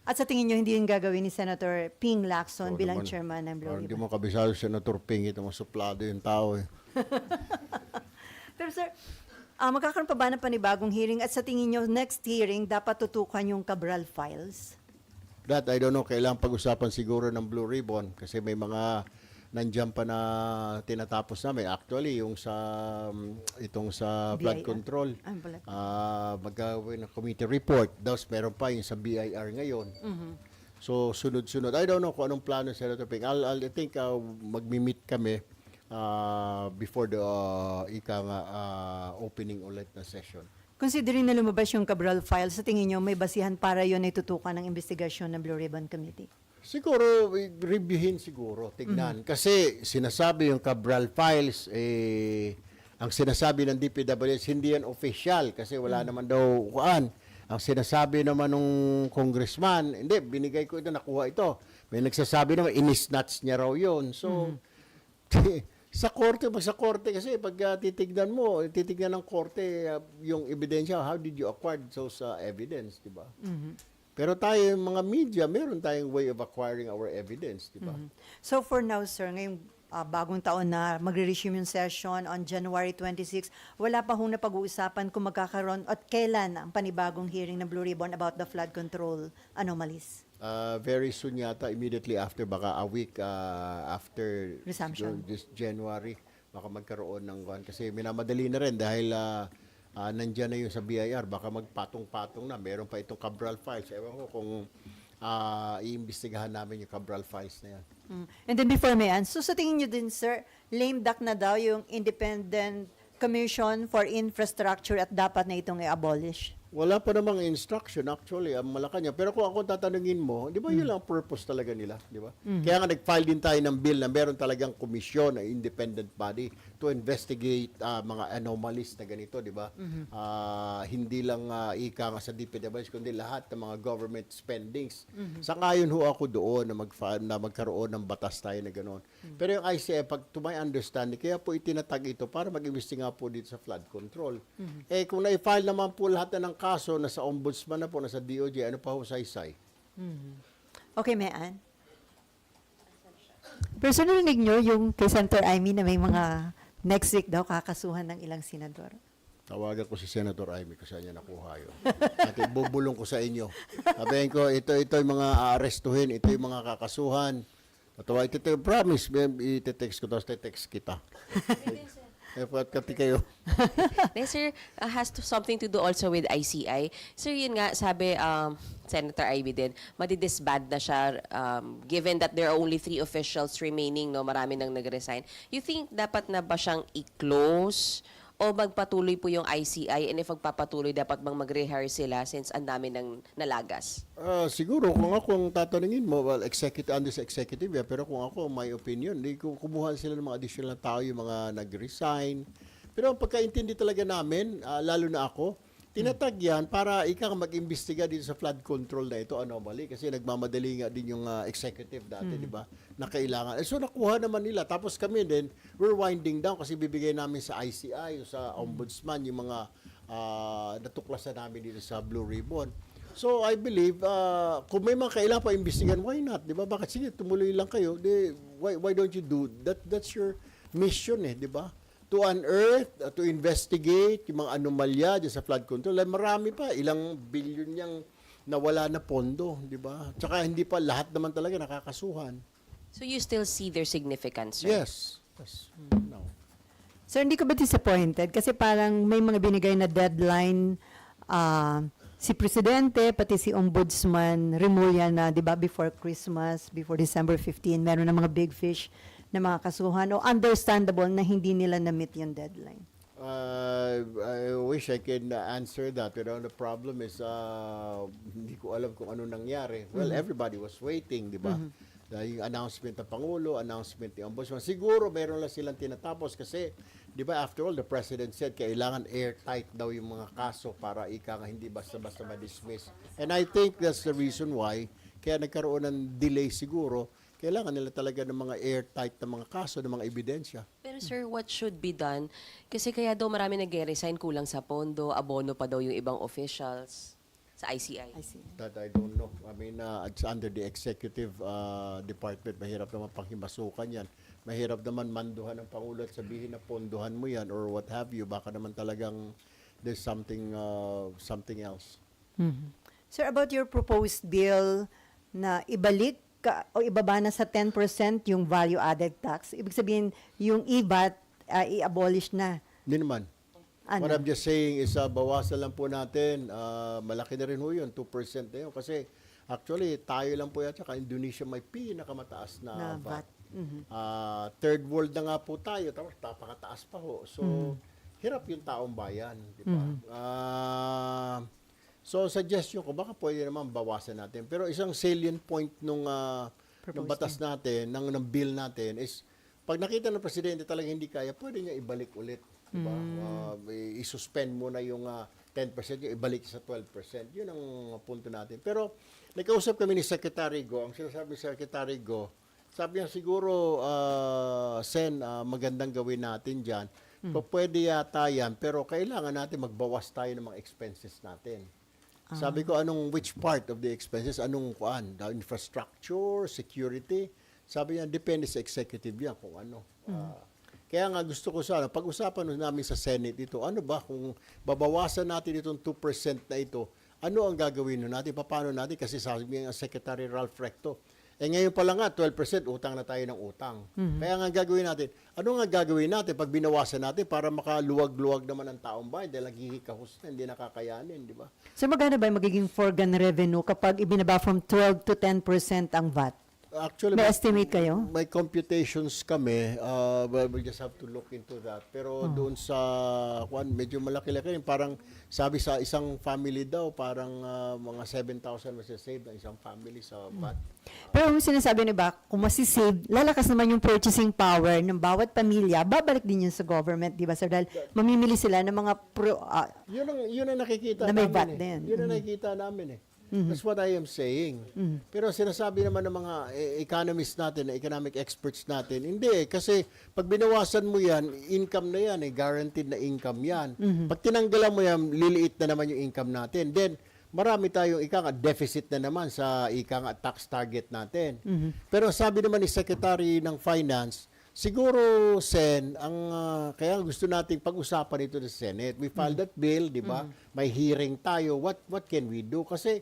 At sa tingin nyo, hindi yung gagawin ni Senator Ping Lacson Oo bilang naman. chairman ng Blue Hindi Ribbon? mo kabisado Senator Ping, ito masuplado yung tao eh. Pero sir, magkakaroon pa ba ng panibagong hearing? At sa tingin nyo, next hearing, dapat tutukan yung Cabral files? That, I don't know, kailangan pag-usapan siguro ng Blue Ribbon kasi may mga nandiyan pa na tinatapos namin. Actually, yung itong sa flood BIR? control, Blood. magagawin ng committee report. Tapos meron pa yung sa BIR ngayon. So, sunod-sunod. I don't know kung anong plano, Senator Ping. I think magmi-meet kami before the opening ulit na session. Considering na lumabas yung Cabral files, sa tingin nyo, may basihan para yun ay tutukan ng investigasyon ng Blue Ribbon Committee? Siguro, reviewin siguro, tignan. Kasi sinasabi yung Cabral Files, ang sinasabi ng DPWH, hindi yan official kasi wala naman daw kuan. Ang sinasabi naman ng congressman, hindi, binigay ko ito, nakuha ito. May nagsasabi naman, inisnatch niya raw yun. So, sa korte kasi pag titignan ng korte yung ebidensya, how did you acquire those evidence, di ba? Pero tayo, yung mga media, meron tayong way of acquiring our evidence, di ba? So for now, sir, ngayong bagong taon na magre-resume yung session on January 26, wala pa hong napag-uusapan kung magkakaroon at kailan ang panibagong hearing ng Blue Ribbon about the flood control anomalies. Very soon yata, immediately after, baka a week after Resumption. this January, baka magkaroon ng kuwan. Kasi minamadali na rin dahil nandyan na yung sa BIR, baka magpatong-patong na. Meron pa itong Cabral Files. Ewan ko kung iimbestigahan namin yung Cabral Files na yan. And then before may so sa tingin nyo din, sir, lame duck na daw yung Independent Commission for Infrastructure at dapat na itong i-abolish? Wala pa namang instruction actually ang Malacanang. Pero kung ako tatanungin mo, di ba yun lang ang purpose talaga nila, di ba? Kaya nga nag-file din tayo ng bill na meron talagang komisyon na independent body to investigate mga anomalies na ganito, di ba? Hindi lang ika nga sa DPWH kundi lahat ng mga government spendings. Sangayon ho ako doon na magkaroon ng batas tayo na gano'n. Pero yung ICF, pag to my understanding, kaya po itinatag ito para mag-imbestiga po dito sa flood control. Kung na-file naman po lahat na ng kaso, nasa ombudsman na po, nasa DOJ, ano pa ho saysay? Okay, Mayan. Pero so narinig nyo yung kay Senator Amy na may mga next week daw kakasuhan ng ilang senador. Tawagan ko si Senator Amy kung saan niya nakuha yun. At bubulong ko sa inyo. Sabihin ko, ito yung mga aarestuhin, ito yung mga kakasuhan. Tatawa, ito yung promise, iti-text ko, tapos text kita. Kati kayo. Sir, has something to do also with ICI. Sir, yun nga, sabi Senator Ivy din, madidisband na siya given that there are only 3 officials remaining, no, marami nang nag-resign. You think dapat na ba siyang i-close o magpatuloy po yung ICI, and if magpapatuloy, dapat bang mag-rehire sila since ang dami nang nalagas? Siguro, kung ako ang tatanungin mo, well, under sa executive, pero kung ako, my opinion, di ko kumuha sila ng mga additional na tao, yung mga nag-resign. Pero ang pagkaintindi talaga namin, lalo na ako, tinatag yan para ika mag-imbestiga dito sa flood control na ito, anomaly. Kasi nagmamadali nga din yung executive dati, di ba? Na kailangan. So nakuha naman nila. Tapos kami din, we're winding down kasi bibigay namin sa ICI o sa ombudsman yung mga natuklasan namin dito sa Blue Ribbon. So I believe, kung may mga kailangan pa imbestigan, why not? Di ba? Bakit sige, tumuloy lang kayo. Why don't you do that? That's your mission di ba? To unearth, to investigate yung mga anomalya dyan sa flood control. Marami pa, ilang billion yung nawala na pondo, di ba? Tsaka hindi pa lahat naman talaga nakakasuhan. So you still see their significance, sir? Yes. No. Sir, hindi ka ba disappointed? Kasi parang may mga binigay na deadline si Presidente, pati si Ombudsman Remulla na, di ba, before Christmas, before December 15, meron na mga big fish na mga kasuhan o understandable na hindi nila na-meet yung deadline? I wish I can answer that. Pero the problem is, hindi ko alam kung ano nangyari. Well, everybody was waiting, di ba? Yung announcement ng Pangulo, announcement ng Ombudsman. Siguro, meron lang silang tinatapos kasi, di ba, after all, the President said, kailangan airtight daw yung mga kaso para ika nga hindi basta-basta ma-dismiss. And I think that's the reason why, kaya nagkaroon ng delay siguro, kailangan nila talaga ng mga airtight na mga kaso, ng mga ebidensya. Pero sir, what should be done? Kasi kaya daw marami nag-resign, kulang sa pondo, abono pa daw yung ibang officials sa ICI. I see. That I don't know. I mean, it's under the executive department. Mahirap naman panghimasukan yan. Mahirap naman manduhan ng Pangulo at sabihin na ponduhan mo yan or what have you. Baka naman talagang there's something else. Sir, about your proposed bill na ibalik o ibaba na sa 10% yung value-added tax, ibig sabihin yung IVAT i-abolish na. Hindi naman. Ano? What I'm just saying is bawasan lang po natin. Malaki na rin ho yun, 2% na yun. Kasi actually, tayo lang po yan, tsaka Indonesia may pinakamataas na VAT. Third world na nga po tayo, tapos napakataas pa ho. So, hirap yung taong bayan. Di ba? So, suggestion ko, baka pwede naman bawasan natin. Pero isang salient point ng batas natin, ng bill natin is, pag nakita ng presidente talaga hindi kaya, pwede niya ibalik ulit. Diba? I-suspend muna yung 10%, yung ibalik sa 12%. Yun ang punto natin. Pero, nagkausap kami ni Secretary Go. Ang sinasabi ni Secretary Go, sabi niya siguro, Sen, magandang gawin natin dyan. Pwede yata yan, pero kailangan natin magbawas tayo ng mga expenses natin. Sabi ko, which part of the expenses? Anong kuan? The infrastructure, security? Sabi niya, depende sa executive yan kung ano. Kaya nga gusto ko sana, pag-usapan namin sa Senate ito, ano ba kung babawasan natin itong 2% na ito, ano ang gagawin natin? Paano natin? Kasi sabi ng Secretary Ralph Recto, ngayon pa lang nga, 12% utang na tayo ng utang. Kaya nga gagawin natin, ano nga gagawin natin pag binawasan natin para makaluwag-luwag naman ang taong bayan dahil naghihikahos na, hindi nakakayanin, di ba? So magkano ba yung magiging foregone revenue kapag ibinaba from 12 to 10% ang VAT? Actually, May estimate kayo? May computations kami. We just have to look into that. Pero doon sa, medyo malaki-laki rin. Parang sabi sa isang family daw, parang mga 7,000 masasave ng isang family sa VAT. Pero yung sinasabi ni Bak, kung masisave, lalakas naman yung purchasing power ng bawat pamilya, babalik din yun sa government, di ba sir? Dahil mamimili sila ng mga Yun ang nakikita Na may namin. VAT din. Yun ang nakikita namin eh. That's what I am saying. Pero sinasabi naman ng mga economists natin, economic experts natin, hindi kasi pag binawasan mo yan, income na yan, guaranteed na income yan. Pag tinanggalan mo yan, liliit na naman yung income natin. Then, marami tayong deficit na naman sa tax target natin. Pero sabi naman ni Secretary ng Finance, siguro, Sen, kaya gusto nating pag-usapan ito sa Senate. We filed that bill, di ba? May hearing tayo. What can we do? Kasi,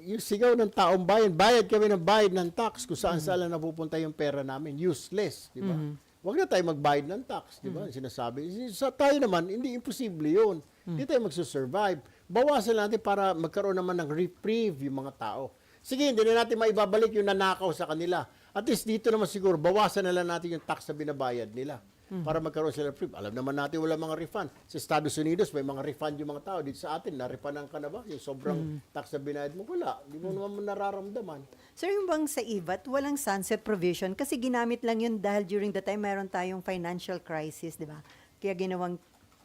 yung sigaw ng taong bayan, bayad kami ng bayad ng tax kung saan-saan lang napupunta yung pera namin. Useless, di ba? Huwag na tayo magbayad ng tax, di ba? Sinasabi. Sa tayo naman, hindi imposible yun. Hindi tayo magsusurvive. Bawasan natin para magkaroon naman ng reprieve yung mga tao. Sige, hindi na natin maibabalik yung nanakaw sa kanila. At least dito naman siguro, bawasan na lang natin yung tax na binabayad nila para magkaroon sila free. Alam naman natin wala mga refund. Sa Estados Unidos, may mga refund yung mga tao. Dito sa atin, na-refundan ka na ba? Yung sobrang tax na binayad mo, wala. Hindi mo naman nararamdaman. Sir, yung bang sa IVAT, walang sunset provision? Kasi ginamit lang yun dahil during the time mayroon tayong financial crisis, di ba? Kaya ginawang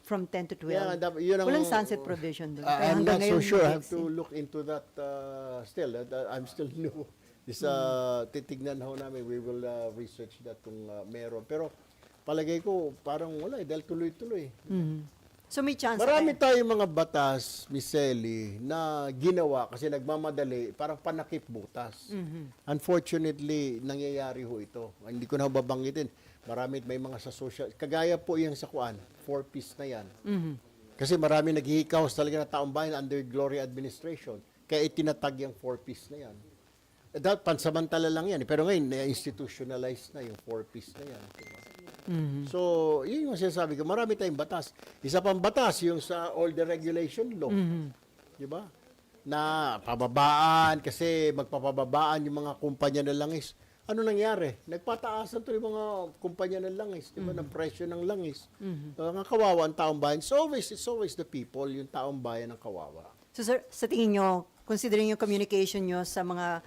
from 10 to 12. Yeah, yun ang, walang sunset provision doon. Kaya I'm hanggang not so ngayon, sure. I hindi have to look into that still. I'm still new. Titignan ho namin. We will research that kung meron. Pero palagay ko, parang wala dahil tuloy-tuloy. So may chance. Marami tayong mga batas, Miss Ellie, na ginawa kasi nagmamadali, parang panakip butas. Unfortunately, nangyayari ho ito. Hindi ko na babanggitin. May mga sa social, kagaya po yung sa kuan, 4-piece na yan. Kasi marami naghihikaos talaga na taong bayan under Glory Administration. Kaya itinatag yung 4-piece na yan. Dapat pansamantala lang yan. Pero ngayon, na-institutionalize na yung 4-piece na yan. So, yun yung sinasabi ko. Marami tayong batas. Isa pang batas, yung sa all the regulation law. Di ba? Na pababaan, kasi magpapababaan yung mga kumpanya ng langis. Ano nangyari? Nagpataasan to yung mga kumpanya ng langis. Di ba? Ng presyo ng langis. Ang kawawa ang taong bayan. It's always the people, yung taong bayan ang kawawa. So sir, sa tingin nyo, considering yung communication nyo sa mga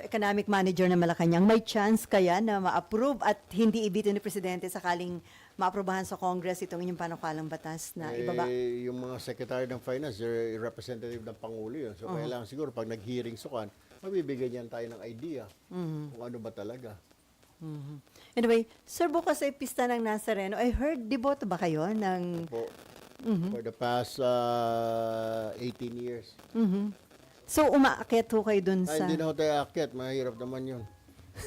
economic manager na Malacanang, may chance kaya na ma-approve at hindi ibito ni Presidente sakaling ma-aprobahan sa Congress itong inyong panukalang batas na ibaba? Yung mga Secretary ng Finance, they're representative ng Pangulo yun. So, kailangan siguro pag nag-hearing sukan, mabibigyan yan tayo ng idea kung ano ba talaga. Anyway, sir, bukas ay pista ng Nazareno. I heard, deboto ba kayo ng... For the past 18 years. So, umaakyat ho kayo dun sa... Hindi na ako tayo aakyat. Mahirap naman yun.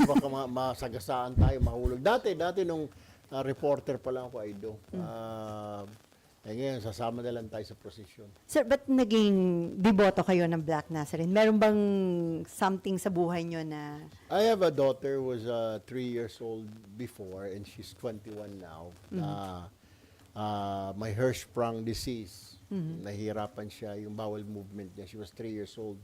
Baka masagasaan tayo, mahulog. Dati nung reporter pa lang ako, I do. Ngayon, sasama na lang tayo sa prosesyon. Sir, ba't naging deboto kayo ng Black Nazarene? Meron bang something sa buhay nyo na... I have a daughter who was 3 years old before and she's 21 now. May Hirschsprung disease. Nahihirapan siya, yung bowel movement niya. She was 3 years old.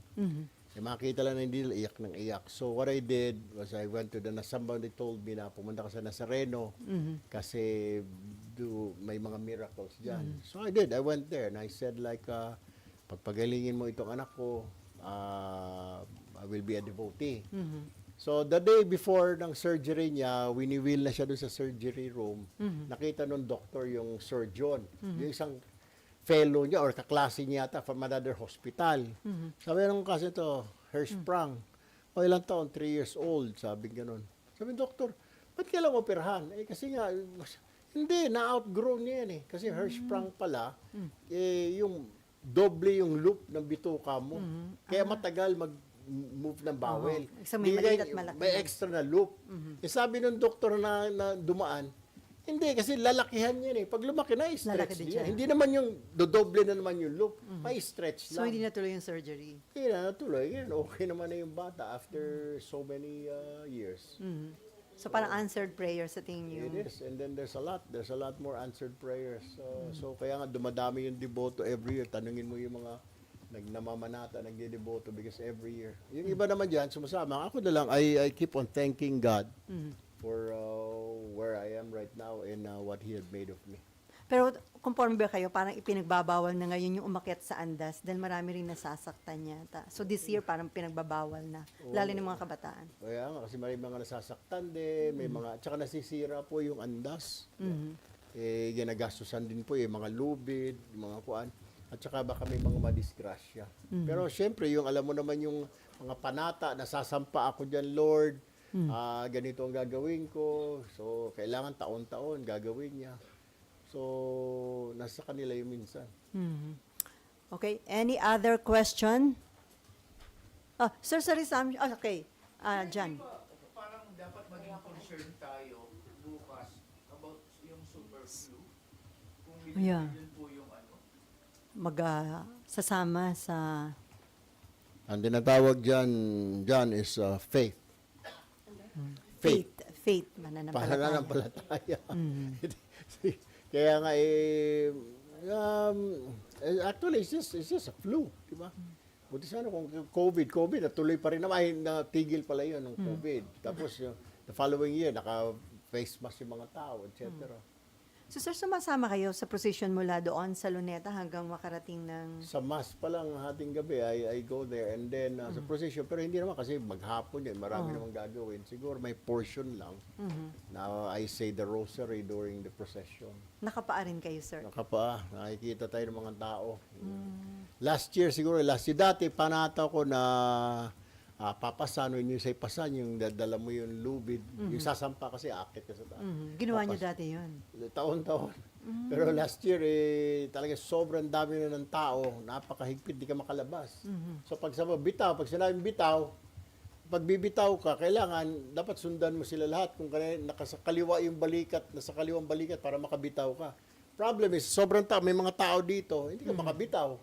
Makita lang na hindi nila iyak ng iyak. So what I did was I went to somebody told me na pumunta ka sa Nazareno kasi may mga miracles dyan. So I did. I went there and I said like, pagpagalingin mo itong anak ko, I will be a devotee. So the day before ng surgery niya, winiwil na siya doon sa surgery room. Nakita nung doctor yung surgeon, yung isang fellow niya or kaklase niya yata from another hospital. Sabi nung kasi to, Hirschsprung. O ilang taon? 3 years old. Sabi gano'n. Sabi doktor, ba't kailang operahan? Eh kasi nga, hindi, na-outgrown niya yan eh. Kasi Hirschsprung pala, yung doble yung loop ng bituka mo. Kaya matagal mag-move ng bowel. So may Hindi maliit kaya- at malaki. May extra na loop. Eh sabi ng doktor na dumaan, hindi, kasi lalakihan yan eh. Pag lumaki na, Lalaki i-stretch din din siya. yan. Hindi naman yung dodoble na naman yung loop. May stretch So, lang. hindi natuloy yung surgery. Hindi na natuloy. Yan, okay naman na yung bata after so many years. So, parang answered prayer sa tingin niyo. It is. And then there's a lot more answered prayers. So kaya nga dumadami yung deboto every year. Tanungin mo yung mga namamanata, nagdedeboto because every year. Yung iba naman dyan, sumasama. Ako na lang, I keep on thanking God for where I am right now and what He had made of me. Pero conforme ba kayo, parang ipinagbabawal na ngayon yung umakyat sa andas dahil marami rin nasasaktan yata. So this year parang pinagbabawal na, lalo ng mga kabataan. Kaya nga, kasi may mga nasasaktan din, may mga, tsaka nasisira po yung andas. Eh, ginagastusan din po yung mga lubid, mga kuan. At saka baka may mga madisgrasya. Pero syempre, yung alam mo naman yung mga panata, nasasampa ako dyan, Lord, ganito ang gagawin ko. So, kailangan taon-taon gagawin niya. So, nasa kanila yung minsan. Okay, any other question? Sir, sorry, Sam. Okay, John. Parang dapat maging concern tayo bukas about yung super flu. Kung Yeah. yun po yung ano. Sasama sa... Ang tinatawag dyan is faith. Faith, mananampalataya. Pananampalataya. Kaya nga actually it's just a flu, di ba? Buti sana kung COVID natuloy pa rin naman, ay natigil pala yun ng COVID. Tapos the following year naka-face mask yung mga tao, etc. So, sir, sumasama kayo sa procession mula doon sa Luneta hanggang makarating ng... Sa mass pa lang hating gabi, I go there and then sa procession, pero hindi naman kasi maghapon yan, marami namang gagawin. Siguro may portion lang. Now I say the rosary during the procession. Nakapaa rin kayo, sir. Nakapa, nakikita tayo ng mga tao. Last year, dati panata ko na papasan, when you say pasan, yung dadala mo yung lubid, yung sasampa kasi akit ka sa taas. Ginawa niyo dati yun. Taon-taon. Pero last year, talaga sobrang dami na ng tao, napakahigpit, di ka makalabas. So pag sinabing bitaw, pag bibitaw ka, kailangan, dapat sundan mo sila lahat. Kung nasa kaliwa yung balikat, nasa kaliwang balikat para makabitaw ka. Problem is, sobrang tao, may mga tao dito, hindi ka makabitaw.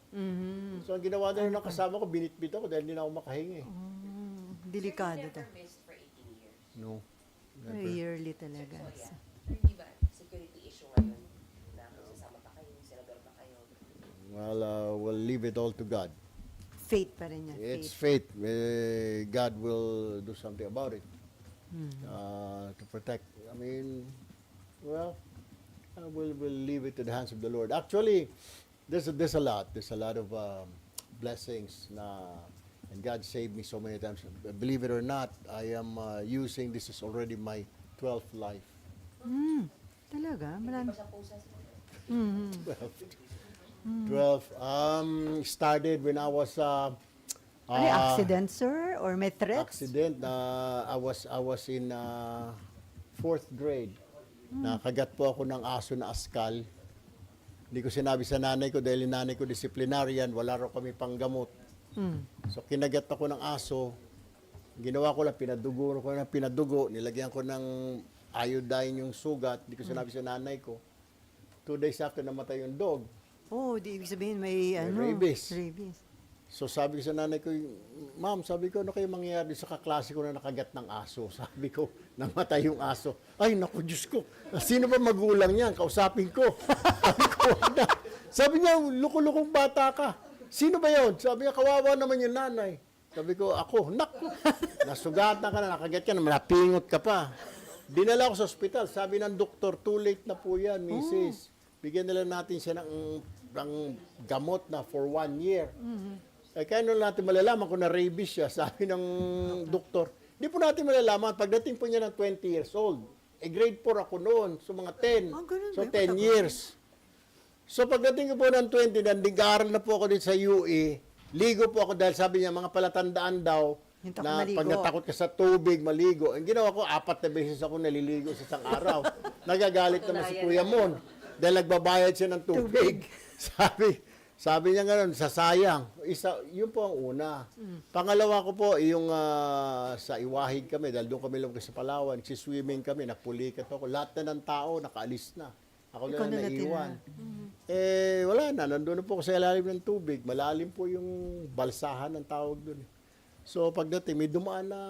So ang ginawa na ng kasama ko, binitbit ako dahil hindi na ako makahingi. Delikado to. for 18 years. No. Yearly talaga. So, Di ba? Security issue ngayon. Na kung sasama pa kayo, senador pa kayo. Well, we'll leave it all to God. faith pa rin yan. It's Faith. faith. God will do something about it to protect. I mean, well, we'll leave it to the hands of the Lord. Actually, there's a lot. There's a lot of blessings and God saved me so many times. Believe it or not, I am using this is already my 12th life. Talaga? Marami. 12. Started when I was Ano yung accident, sir? Or may threats? accident. I was in 4th grade. Nakagat po ako ng aso na askal. Hindi ko sinabi sa nanay ko dahil yung nanay ko disciplinarian, wala raw kami panggamot. So kinagat ako ng aso. Ginawa ko lang, pinadugo, nilagyan ko ng iodine yung sugat. Hindi ko sinabi sa nanay ko. 2 days after namatay yung dog. Oh, di ibig sabihin may rabies. Rabies. So sabi ko sa nanay ko, Ma'am, sabi ko, ano kayo mangyayari sa kaklase ko na nakagat ng aso? Sabi ko, namatay yung aso. Ay, naku, Diyos ko. Sino ba magulang niyan? Kausapin ko. Sabi ko, wag na. Sabi niya, luko-lukong bata ka. Sino ba yun? Sabi niya, kawawa naman yung nanay. Sabi ko, ako, naku. Nasugatan ka na, nakagat ka na, napingot ka pa. Dinala ko sa ospital. Sabi ng doktor, too late na po yan, misis. Bigyan na lang natin siya ng gamot na for 1 year. Eh, kaya nung natin malalaman kung na rabies siya, sabi ng doktor, hindi po natin malalaman. Pagdating po niya ng 20 years old, grade 4 ako noon, so mga 10. Ganun So ba? 10 years. So pagdating ko po ng 20, nag-aaral na po ako dito sa UE, ligo po ako dahil sabi niya, mga palatandaan daw, Hinta ko na maligo. pag natakot ka sa tubig, maligo. Ang ginawa ko, 4 na beses ako naliligo sa isang araw. Nagagalit naman si Kuya Mon dahil nagbabayad siya ng tubig. sabi niya gano'n, sasayang. Yun po ang una. Pangalawa ko po, yung sa Iwahig kami, dahil doon kami lumabas sa Palawan, swimming kami, napulikat ako. Lahat na ng tao, nakaalis na. Ako Ikaw na na naiwan. Wala na, nandun na po ako sa ilalim ng tubig. Malalim po yung balsahan ng tawag doon. So pagdating, may dumaan na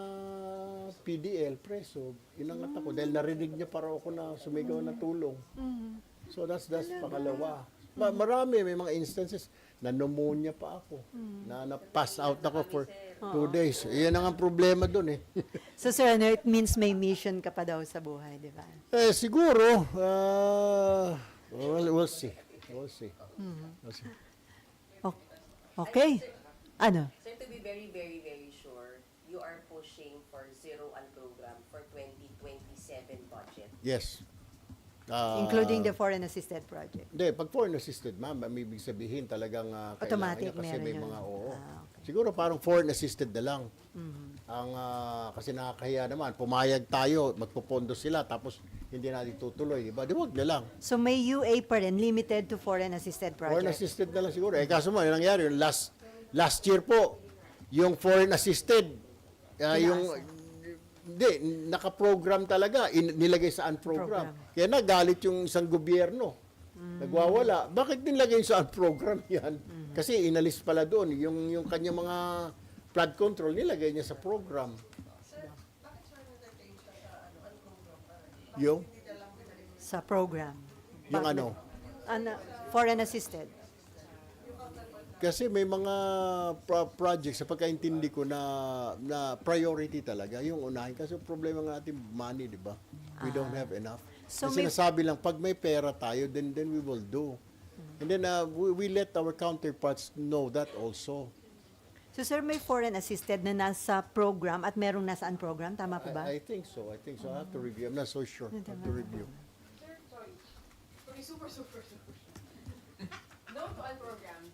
PDL, preso, inangat ako dahil narinig niya para ako na sumigaw na tulong. So that's pangalawa. Marami, may mga instances na pneumonia pa ako. Na pass out ako for 2 days. Iyan ang problema doon eh. So, sir, it means may mission ka pa daw sa buhay, di ba? Siguro, we'll see. We'll see. We'll see. Okay. Ano? Sir, to be very, very, very sure, you are pushing for zero on program for 2027 budget. Yes. Including the foreign assisted project. Hindi, pag foreign assisted, ma'am, may ibig sabihin talagang Automatic kailangan niya kasi meron may yun. mga oo. Okay. Siguro parang foreign assisted na lang. Ang kasi nakakahiya naman, pumayag tayo, magpopondo sila tapos hindi natin tutuloy, di ba? Di wag na lang. So, may UA pa rin, limited to foreign assisted Foreign project. assisted na lang siguro. Kaso mo, yung nangyari, yung last year po, yung foreign assisted, hindi, naka-program talaga, nilagay sa unprogram. Program. Kaya nagalit yung isang gobyerno. Nagwawala. Bakit nilagay sa unprogram yan? Kasi inalis pala doon. Yung kanyang mga flood control, nilagay niya sa program. Yung? Sa program. Yung ano? Foreign assisted. Kasi may mga projects sa pagkaintindi ko na priority talaga yung unahin kasi problema ng ating money, di ba? We don't have enough. So Kasi may- sinasabi lang pag may pera tayo then we will do. And then we let our counterparts know that also. So, sir, may foreign assisted na nasa program at merong nasa unprogram. Tama po ba? I think so. I have to review. I'm not so sure. I have to review. No to all program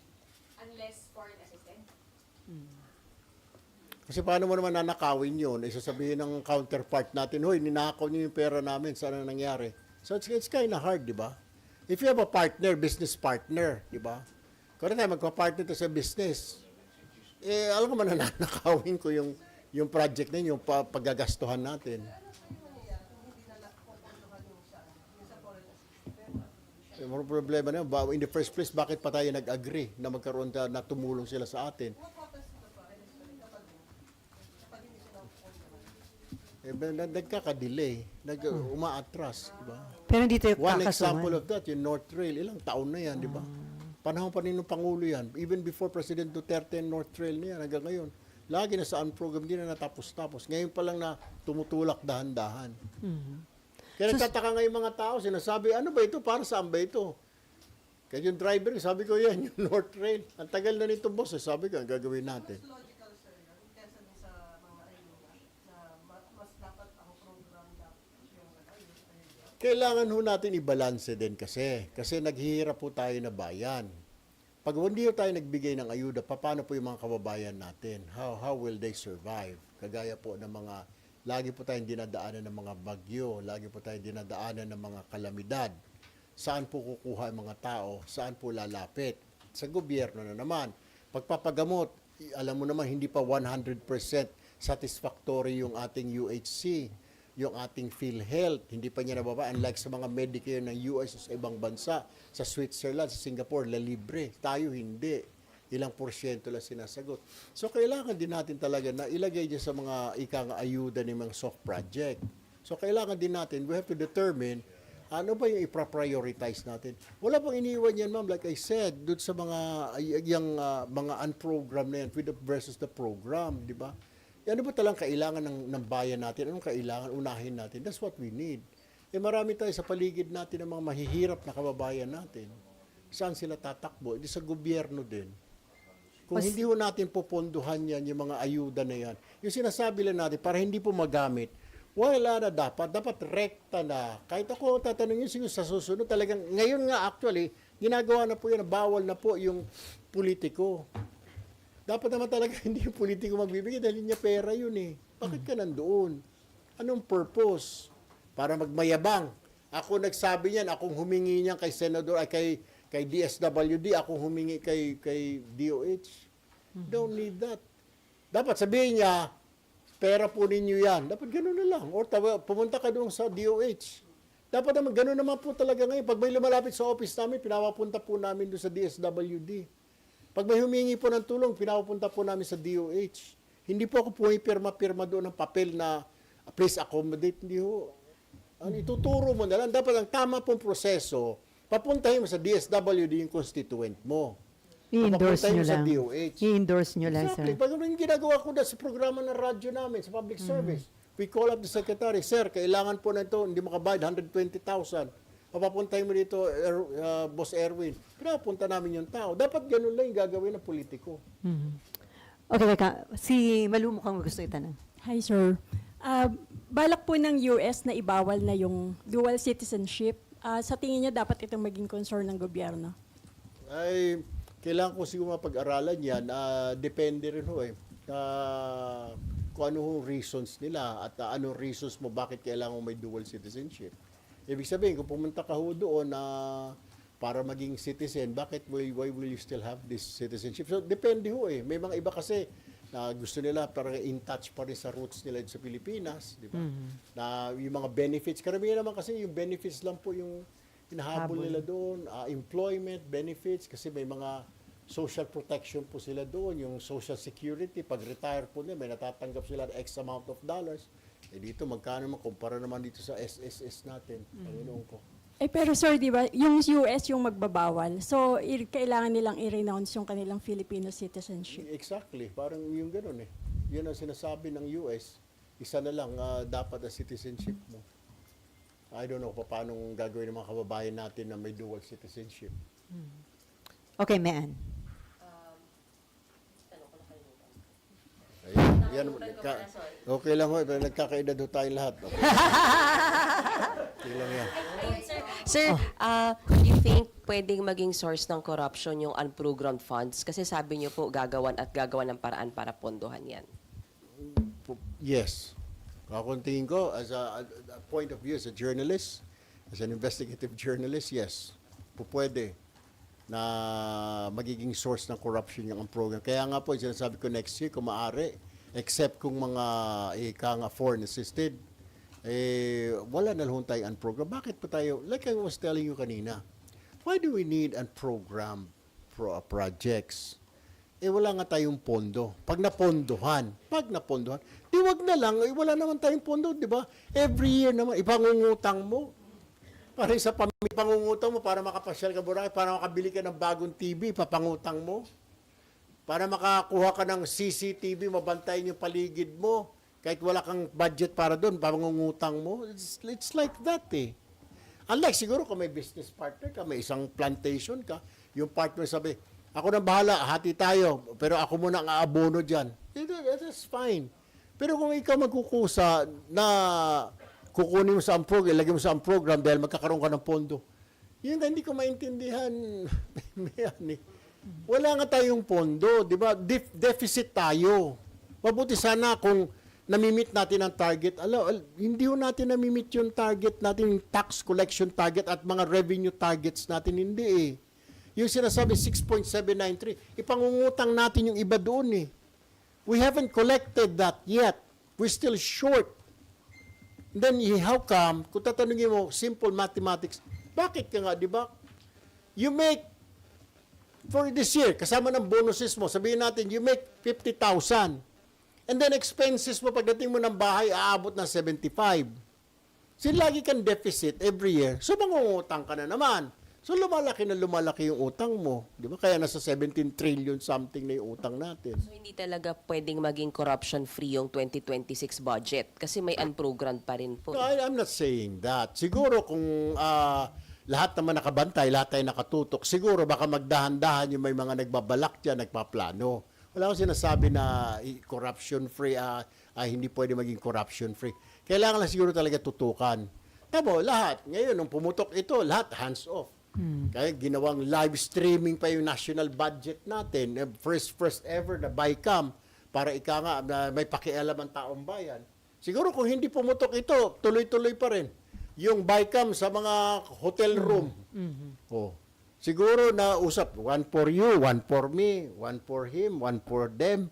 unless foreign assisted? Kasi paano mo naman nanakawin yun? Sasabihin ng counterpart natin, hoy, ninakaw niyo yung pera namin, saan na nangyari? So it's kind of hard, di ba? If you have a partner, business partner, di ba? Kung tayo magpa-partner to sa business, alam ko man na nanakawin ko yung project na yun, yung paggagastuhan natin. Yung problema na yun, in the first place, bakit pa tayo nag-agree na magkaroon na tumulong sila sa atin? Nagkaka-delay, uma-atras, di ba? Pero hindi tayo One kakasuhan. example of that, yung North Trail, ilang taon na yan, di ba? Panahon pa rin ng Pangulo yan. Even before President Duterte and North Trail na yan, hanggang ngayon. Lagi na sa program, hindi na natapos-tapos. Ngayon pa lang na tumutulak dahan-dahan. Kaya nagtataka nga yung mga tao, sinasabi, ano ba ito? Para saan ba ito? Kaya yung driver, sabi ko yan, yung North Trail. Ang tagal na nito, boss. Sabi ko, ang gagawin natin. Kailangan ho natin i-balance din kasi. Kasi naghihirap po tayo na bayan. Pag hindi tayo nagbigay ng ayuda, paano po yung mga kababayan natin? How will they survive? Kagaya po ng mga, lagi po tayong dinadaanan ng mga bagyo, lagi po tayong dinadaanan ng mga kalamidad. Saan po kukuha ang mga tao? Saan po lalapit? Sa gobyerno na naman. Pagpapagamot, alam mo naman, hindi pa 100% satisfactory yung ating UHC, yung ating PhilHealth, hindi pa niya nababa. Unlike sa mga Medicare ng US o sa ibang bansa, sa Switzerland, sa Singapore, libre. Tayo hindi. Ilang porsyento lang sinasagot. So, kailangan din natin talaga na ilagay dyan sa mga ayuda ng mga soft project. So, kailangan din natin, we have to determine ano ba yung ipra-prioritize natin. Wala pang iniwan yan, ma'am. Like I said, doon sa mga unprogram na yan versus the program, di ba? Ano ba talagang kailangan ng bayan natin? Anong kailangan? Unahin natin. That's what we need. Marami tayo sa paligid natin ng mga mahihirap na kababayan natin. Saan sila tatakbo? Hindi sa gobyerno din. Kung hindi ho natin popondohan yan, yung mga ayuda na yan, yung sinasabi lang natin, para hindi po magamit, wala na dapat rekta na. Kahit ako tatanungin siguro sa susunod, talagang, ngayon nga actually, ginagawa na po yan, bawal na po yung politiko. Dapat naman talaga hindi yung politiko magbibigay dahil niya pera yun eh. Bakit ka nandoon? Anong purpose? Para magmayabang. Ako nagsabi niyan, akong humingi niyan kay Senador, kay DSWD, akong humingi kay DOH. Don't need that. Dapat sabihin niya, pera po ninyo yan. Dapat gano'n na lang. Or pumunta ka doon sa DOH. Dapat naman, gano'n naman po talaga ngayon. Pag may lumalapit sa office namin, pinapapunta po namin doon sa DSWD. Pag may humingi po ng tulong, pinapapunta po namin sa DOH. Hindi po ako pumipirma-pirma doon ng papel na please accommodate. Hindi ho. Ang ituturo mo na lang. Dapat ang tama pong proseso, papuntahin mo sa DSWD yung constituent mo. I-endorse Papuntahin nyo mo sa lang. DOH. I-endorse nyo lang, Exactly. sir. Pag yung ginagawa ko na sa programa ng radyo namin, sa public service, we call up the secretary, sir, kailangan po na ito, hindi makabayad, 120,000. Papapuntahin mo dito, Boss Erwin. Pinapunta namin yung tao. Dapat ganun lang yung gagawin ng politiko. Okay, teka. Si Malu mukhang gusto itanong. Hi, sir. Balak po ng US na ibawal na yung dual citizenship. Sa tingin niyo, dapat itong maging concern ng gobyerno? Ay, kailangan ko siguro mapag-aralan yan. Depende rin ho eh. Kung ano ho reasons nila at anong reasons mo bakit kailangan mo may dual citizenship. Ibig sabihin, kung pumunta ka ho doon para maging citizen, why will you still have this citizenship? So, depende ho eh. May mga iba kasi na gusto nila parang in touch pa rin sa roots nila sa Pilipinas, di ba? Na yung mga benefits, karamihan naman kasi yung benefits lang po yung hinahabol nila doon, employment benefits kasi may mga social protection po sila doon, yung social security, pag retire po nila, may natatanggap sila X amount of dollars. Dito magkano naman kumpara naman dito sa SSS natin, Panginoon ko. Pero sir, di ba, yung US yung magbabawal. So, kailangan nilang i-renounce yung kanilang Filipino citizenship. Exactly, parang yung gano'n eh. Yun ang sinasabi ng US, isa na lang dapat ang citizenship mo. I don't know paano gagawin ng mga kababayan natin na may dual citizenship. Okay, Mean. Yan, okay lang ho, nagkakaedad ho tayo lahat. Okay. Okay lang yan. Sir, do you think pwedeng maging source ng corruption yung unprogrammed funds? Kasi sabi niyo po, gagawan ng paraan para pondohan yan. Yes. Kung tingin ko, as a point of view, as a journalist, as an investigative journalist, yes. Pwede na magiging source ng corruption yung program. Kaya nga po, sinasabi ko next year, kung maaari, except kung mga foreign assisted, wala na lang tayong unprogram. Bakit pa tayo, like I was telling you kanina, why do we need unprogrammed projects? Wala nga tayong pondo. Pag napondohan, di wag na lang, wala naman tayong pondo, di ba? Every year naman, ipangungutang mo. Para sa pangungutang mo, para makapasyal ka Boracay, para makabili ka ng bagong TV, papangutang mo. Para makakuha ka ng CCTV, mabantayan yung paligid mo. Kahit wala kang budget para doon, pangungutang mo. It's like that eh. Unlike siguro kung may business partner ka, may isang plantation ka, yung partner sabi, ako na bahala, hati tayo, pero ako muna ang aabono dyan. That's fine. Pero kung ikaw magkukusa na kukunin mo sa program, ilagay mo sa program dahil magkakaroon ka ng pondo, yun hindi ko maintindihan. Wala nga tayong pondo, di ba? Deficit tayo. Mabuti sana kung namimit natin ang target. Hindi ho natin namimit yung target natin, yung tax collection target at mga revenue targets natin, hindi eh. Yung sinasabi 6.793, ipangungutang natin yung iba doon eh. We haven't collected that yet. We're still short. Then, how come, kung tatanungin mo, simple mathematics, bakit ka nga, di ba? You make, for this year, kasama ng bonuses mo, sabihin natin, you make 50,000. And then expenses mo, pagdating mo ng bahay, aabot na 75. So, lagi kang deficit every year. So, mangungutang ka na naman. So lumalaki na lumalaki yung utang mo. Di ba? Kaya nasa 17 trillion something na yung utang natin. So hindi talaga pwedeng maging corruption-free yung 2026 budget kasi may unprogrammed pa rin po. No, I'm not saying that. Siguro kung lahat naman nakabantay, lahat tayo nakatutok, siguro baka magdahan-dahan yung may mga nagbabalak dyan, nagpaplano. Wala akong sinasabi na corruption-free, hindi pwede maging corruption-free. Kailangan lang siguro talaga tutukan. Tabo, lahat. Ngayon, nung pumutok ito, lahat hands off. Kaya ginawang live streaming pa yung national budget natin. First ever na BICAM para ika nga may pakialam ang taong bayan. Siguro kung hindi pumutok ito, tuloy-tuloy pa rin. Yung BICAM sa mga hotel room. Oh. Siguro na usap, one for you, one for me, one for him, one for them.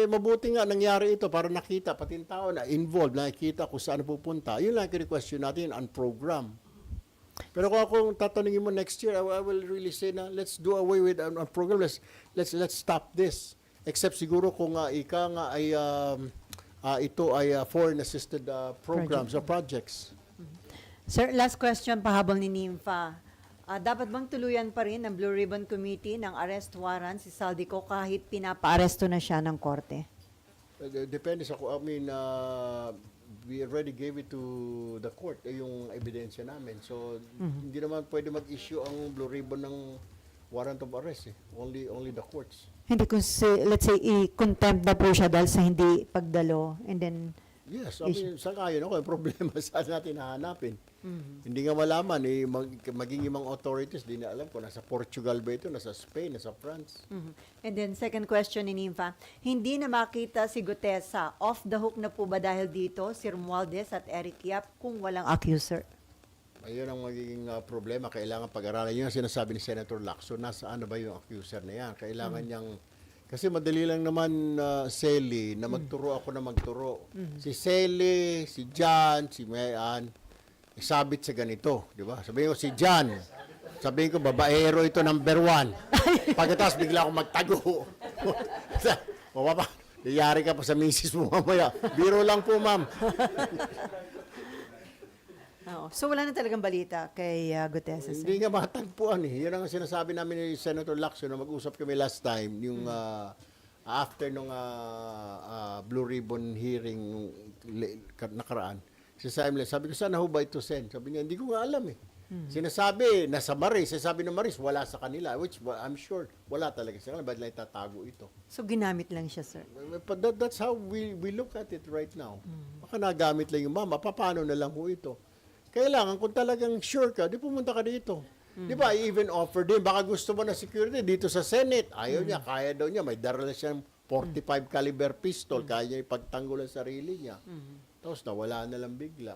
Mabuti nga nangyari ito para nakita, pati yung tao na involved, nakikita kung saan pupunta. Yun lang question natin, on program. Pero kung akong tatanungin mo next year, I will really say na let's do away with a program. Let's stop this. Except siguro kung ika nga ay ito ay foreign assisted programs or projects. Sir, last question pahabol ni Nympha. Dapat bang tuluyan pa rin ng Blue Ribbon Committee ng arrest warrant si Saldico kahit pinapaaresto na siya ng korte? Depende sa, I mean, we already gave it to the court, yung ebidensya namin. So, hindi naman pwede mag-issue ang Blue Ribbon ng warrant of arrest. Only the courts. Hindi kung let's say i-contempt na po siya dahil sa hindi pagdalo and then Yes, I mean, sangayon ako, yung problema saan natin hahanapin. Hindi nga malaman, maging ibang authorities, di na alam ko, nasa Portugal ba ito, nasa Spain, nasa France. And then second question ni Nympha, hindi na makita si Gutesa, off the hook na po ba dahil dito si Romualdez at Eric Yap kung walang accuser? Ayun ang magiging problema. Kailangan pag-aralan. Yun ang sinasabi ni Senator Lacson. Nasaan na ba yung accuser na yan? Kailangan niyang... Kasi madali lang naman, Sally, na magturo ako na magturo. Si Sally, si John, si Mayan, isabit sa ganito. Di ba? Sabihin ko si John. Sabihin ko, babaero ito number 1. Pagkatapos bigla akong magtago. O pa, yayari ka pa sa misis mo mamaya. Biro lang po, ma'am. Oo. So wala na talagang balita kay Gutesa. sir? Hindi nga matagpuan eh. Yun ang sinasabi namin ni Senator Lacson na mag-usap kami last time, yung after nung Blue Ribbon hearing nung nakaraan. Sabi ko, saan na ho ba ito, Sen? Sabi niya, hindi ko nga alam eh. Sinasabi, nasa Maris. Sinasabi ng Maris, wala sa kanila. Which I'm sure, wala talaga sa kanila. Ba't lang itatago ito? So ginamit lang siya, sir. But that's how we look at it right now. Baka nagamit lang yung mama. Paano na lang ho ito? Kailangan, kung talagang sure ka, di pumunta ka dito. Di ba, I even offered din, baka gusto mo na security dito sa Senate. Ayaw niya, kaya daw niya. May daral siyang 45 caliber pistol, kaya niya ipagtanggol ang sarili niya. Tapos nawala na lang bigla.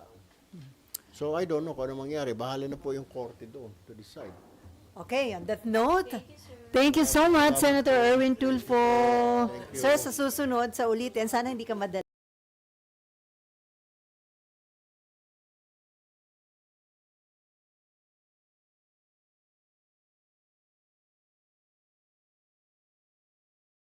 So, I don't know kung ano mangyari. Bahala na po yung korte doon to decide. Okay, on that note, thank you so much, Senator Erwin Tulfo. Sir, sa susunod, sa ulitin, sana hindi ka madala.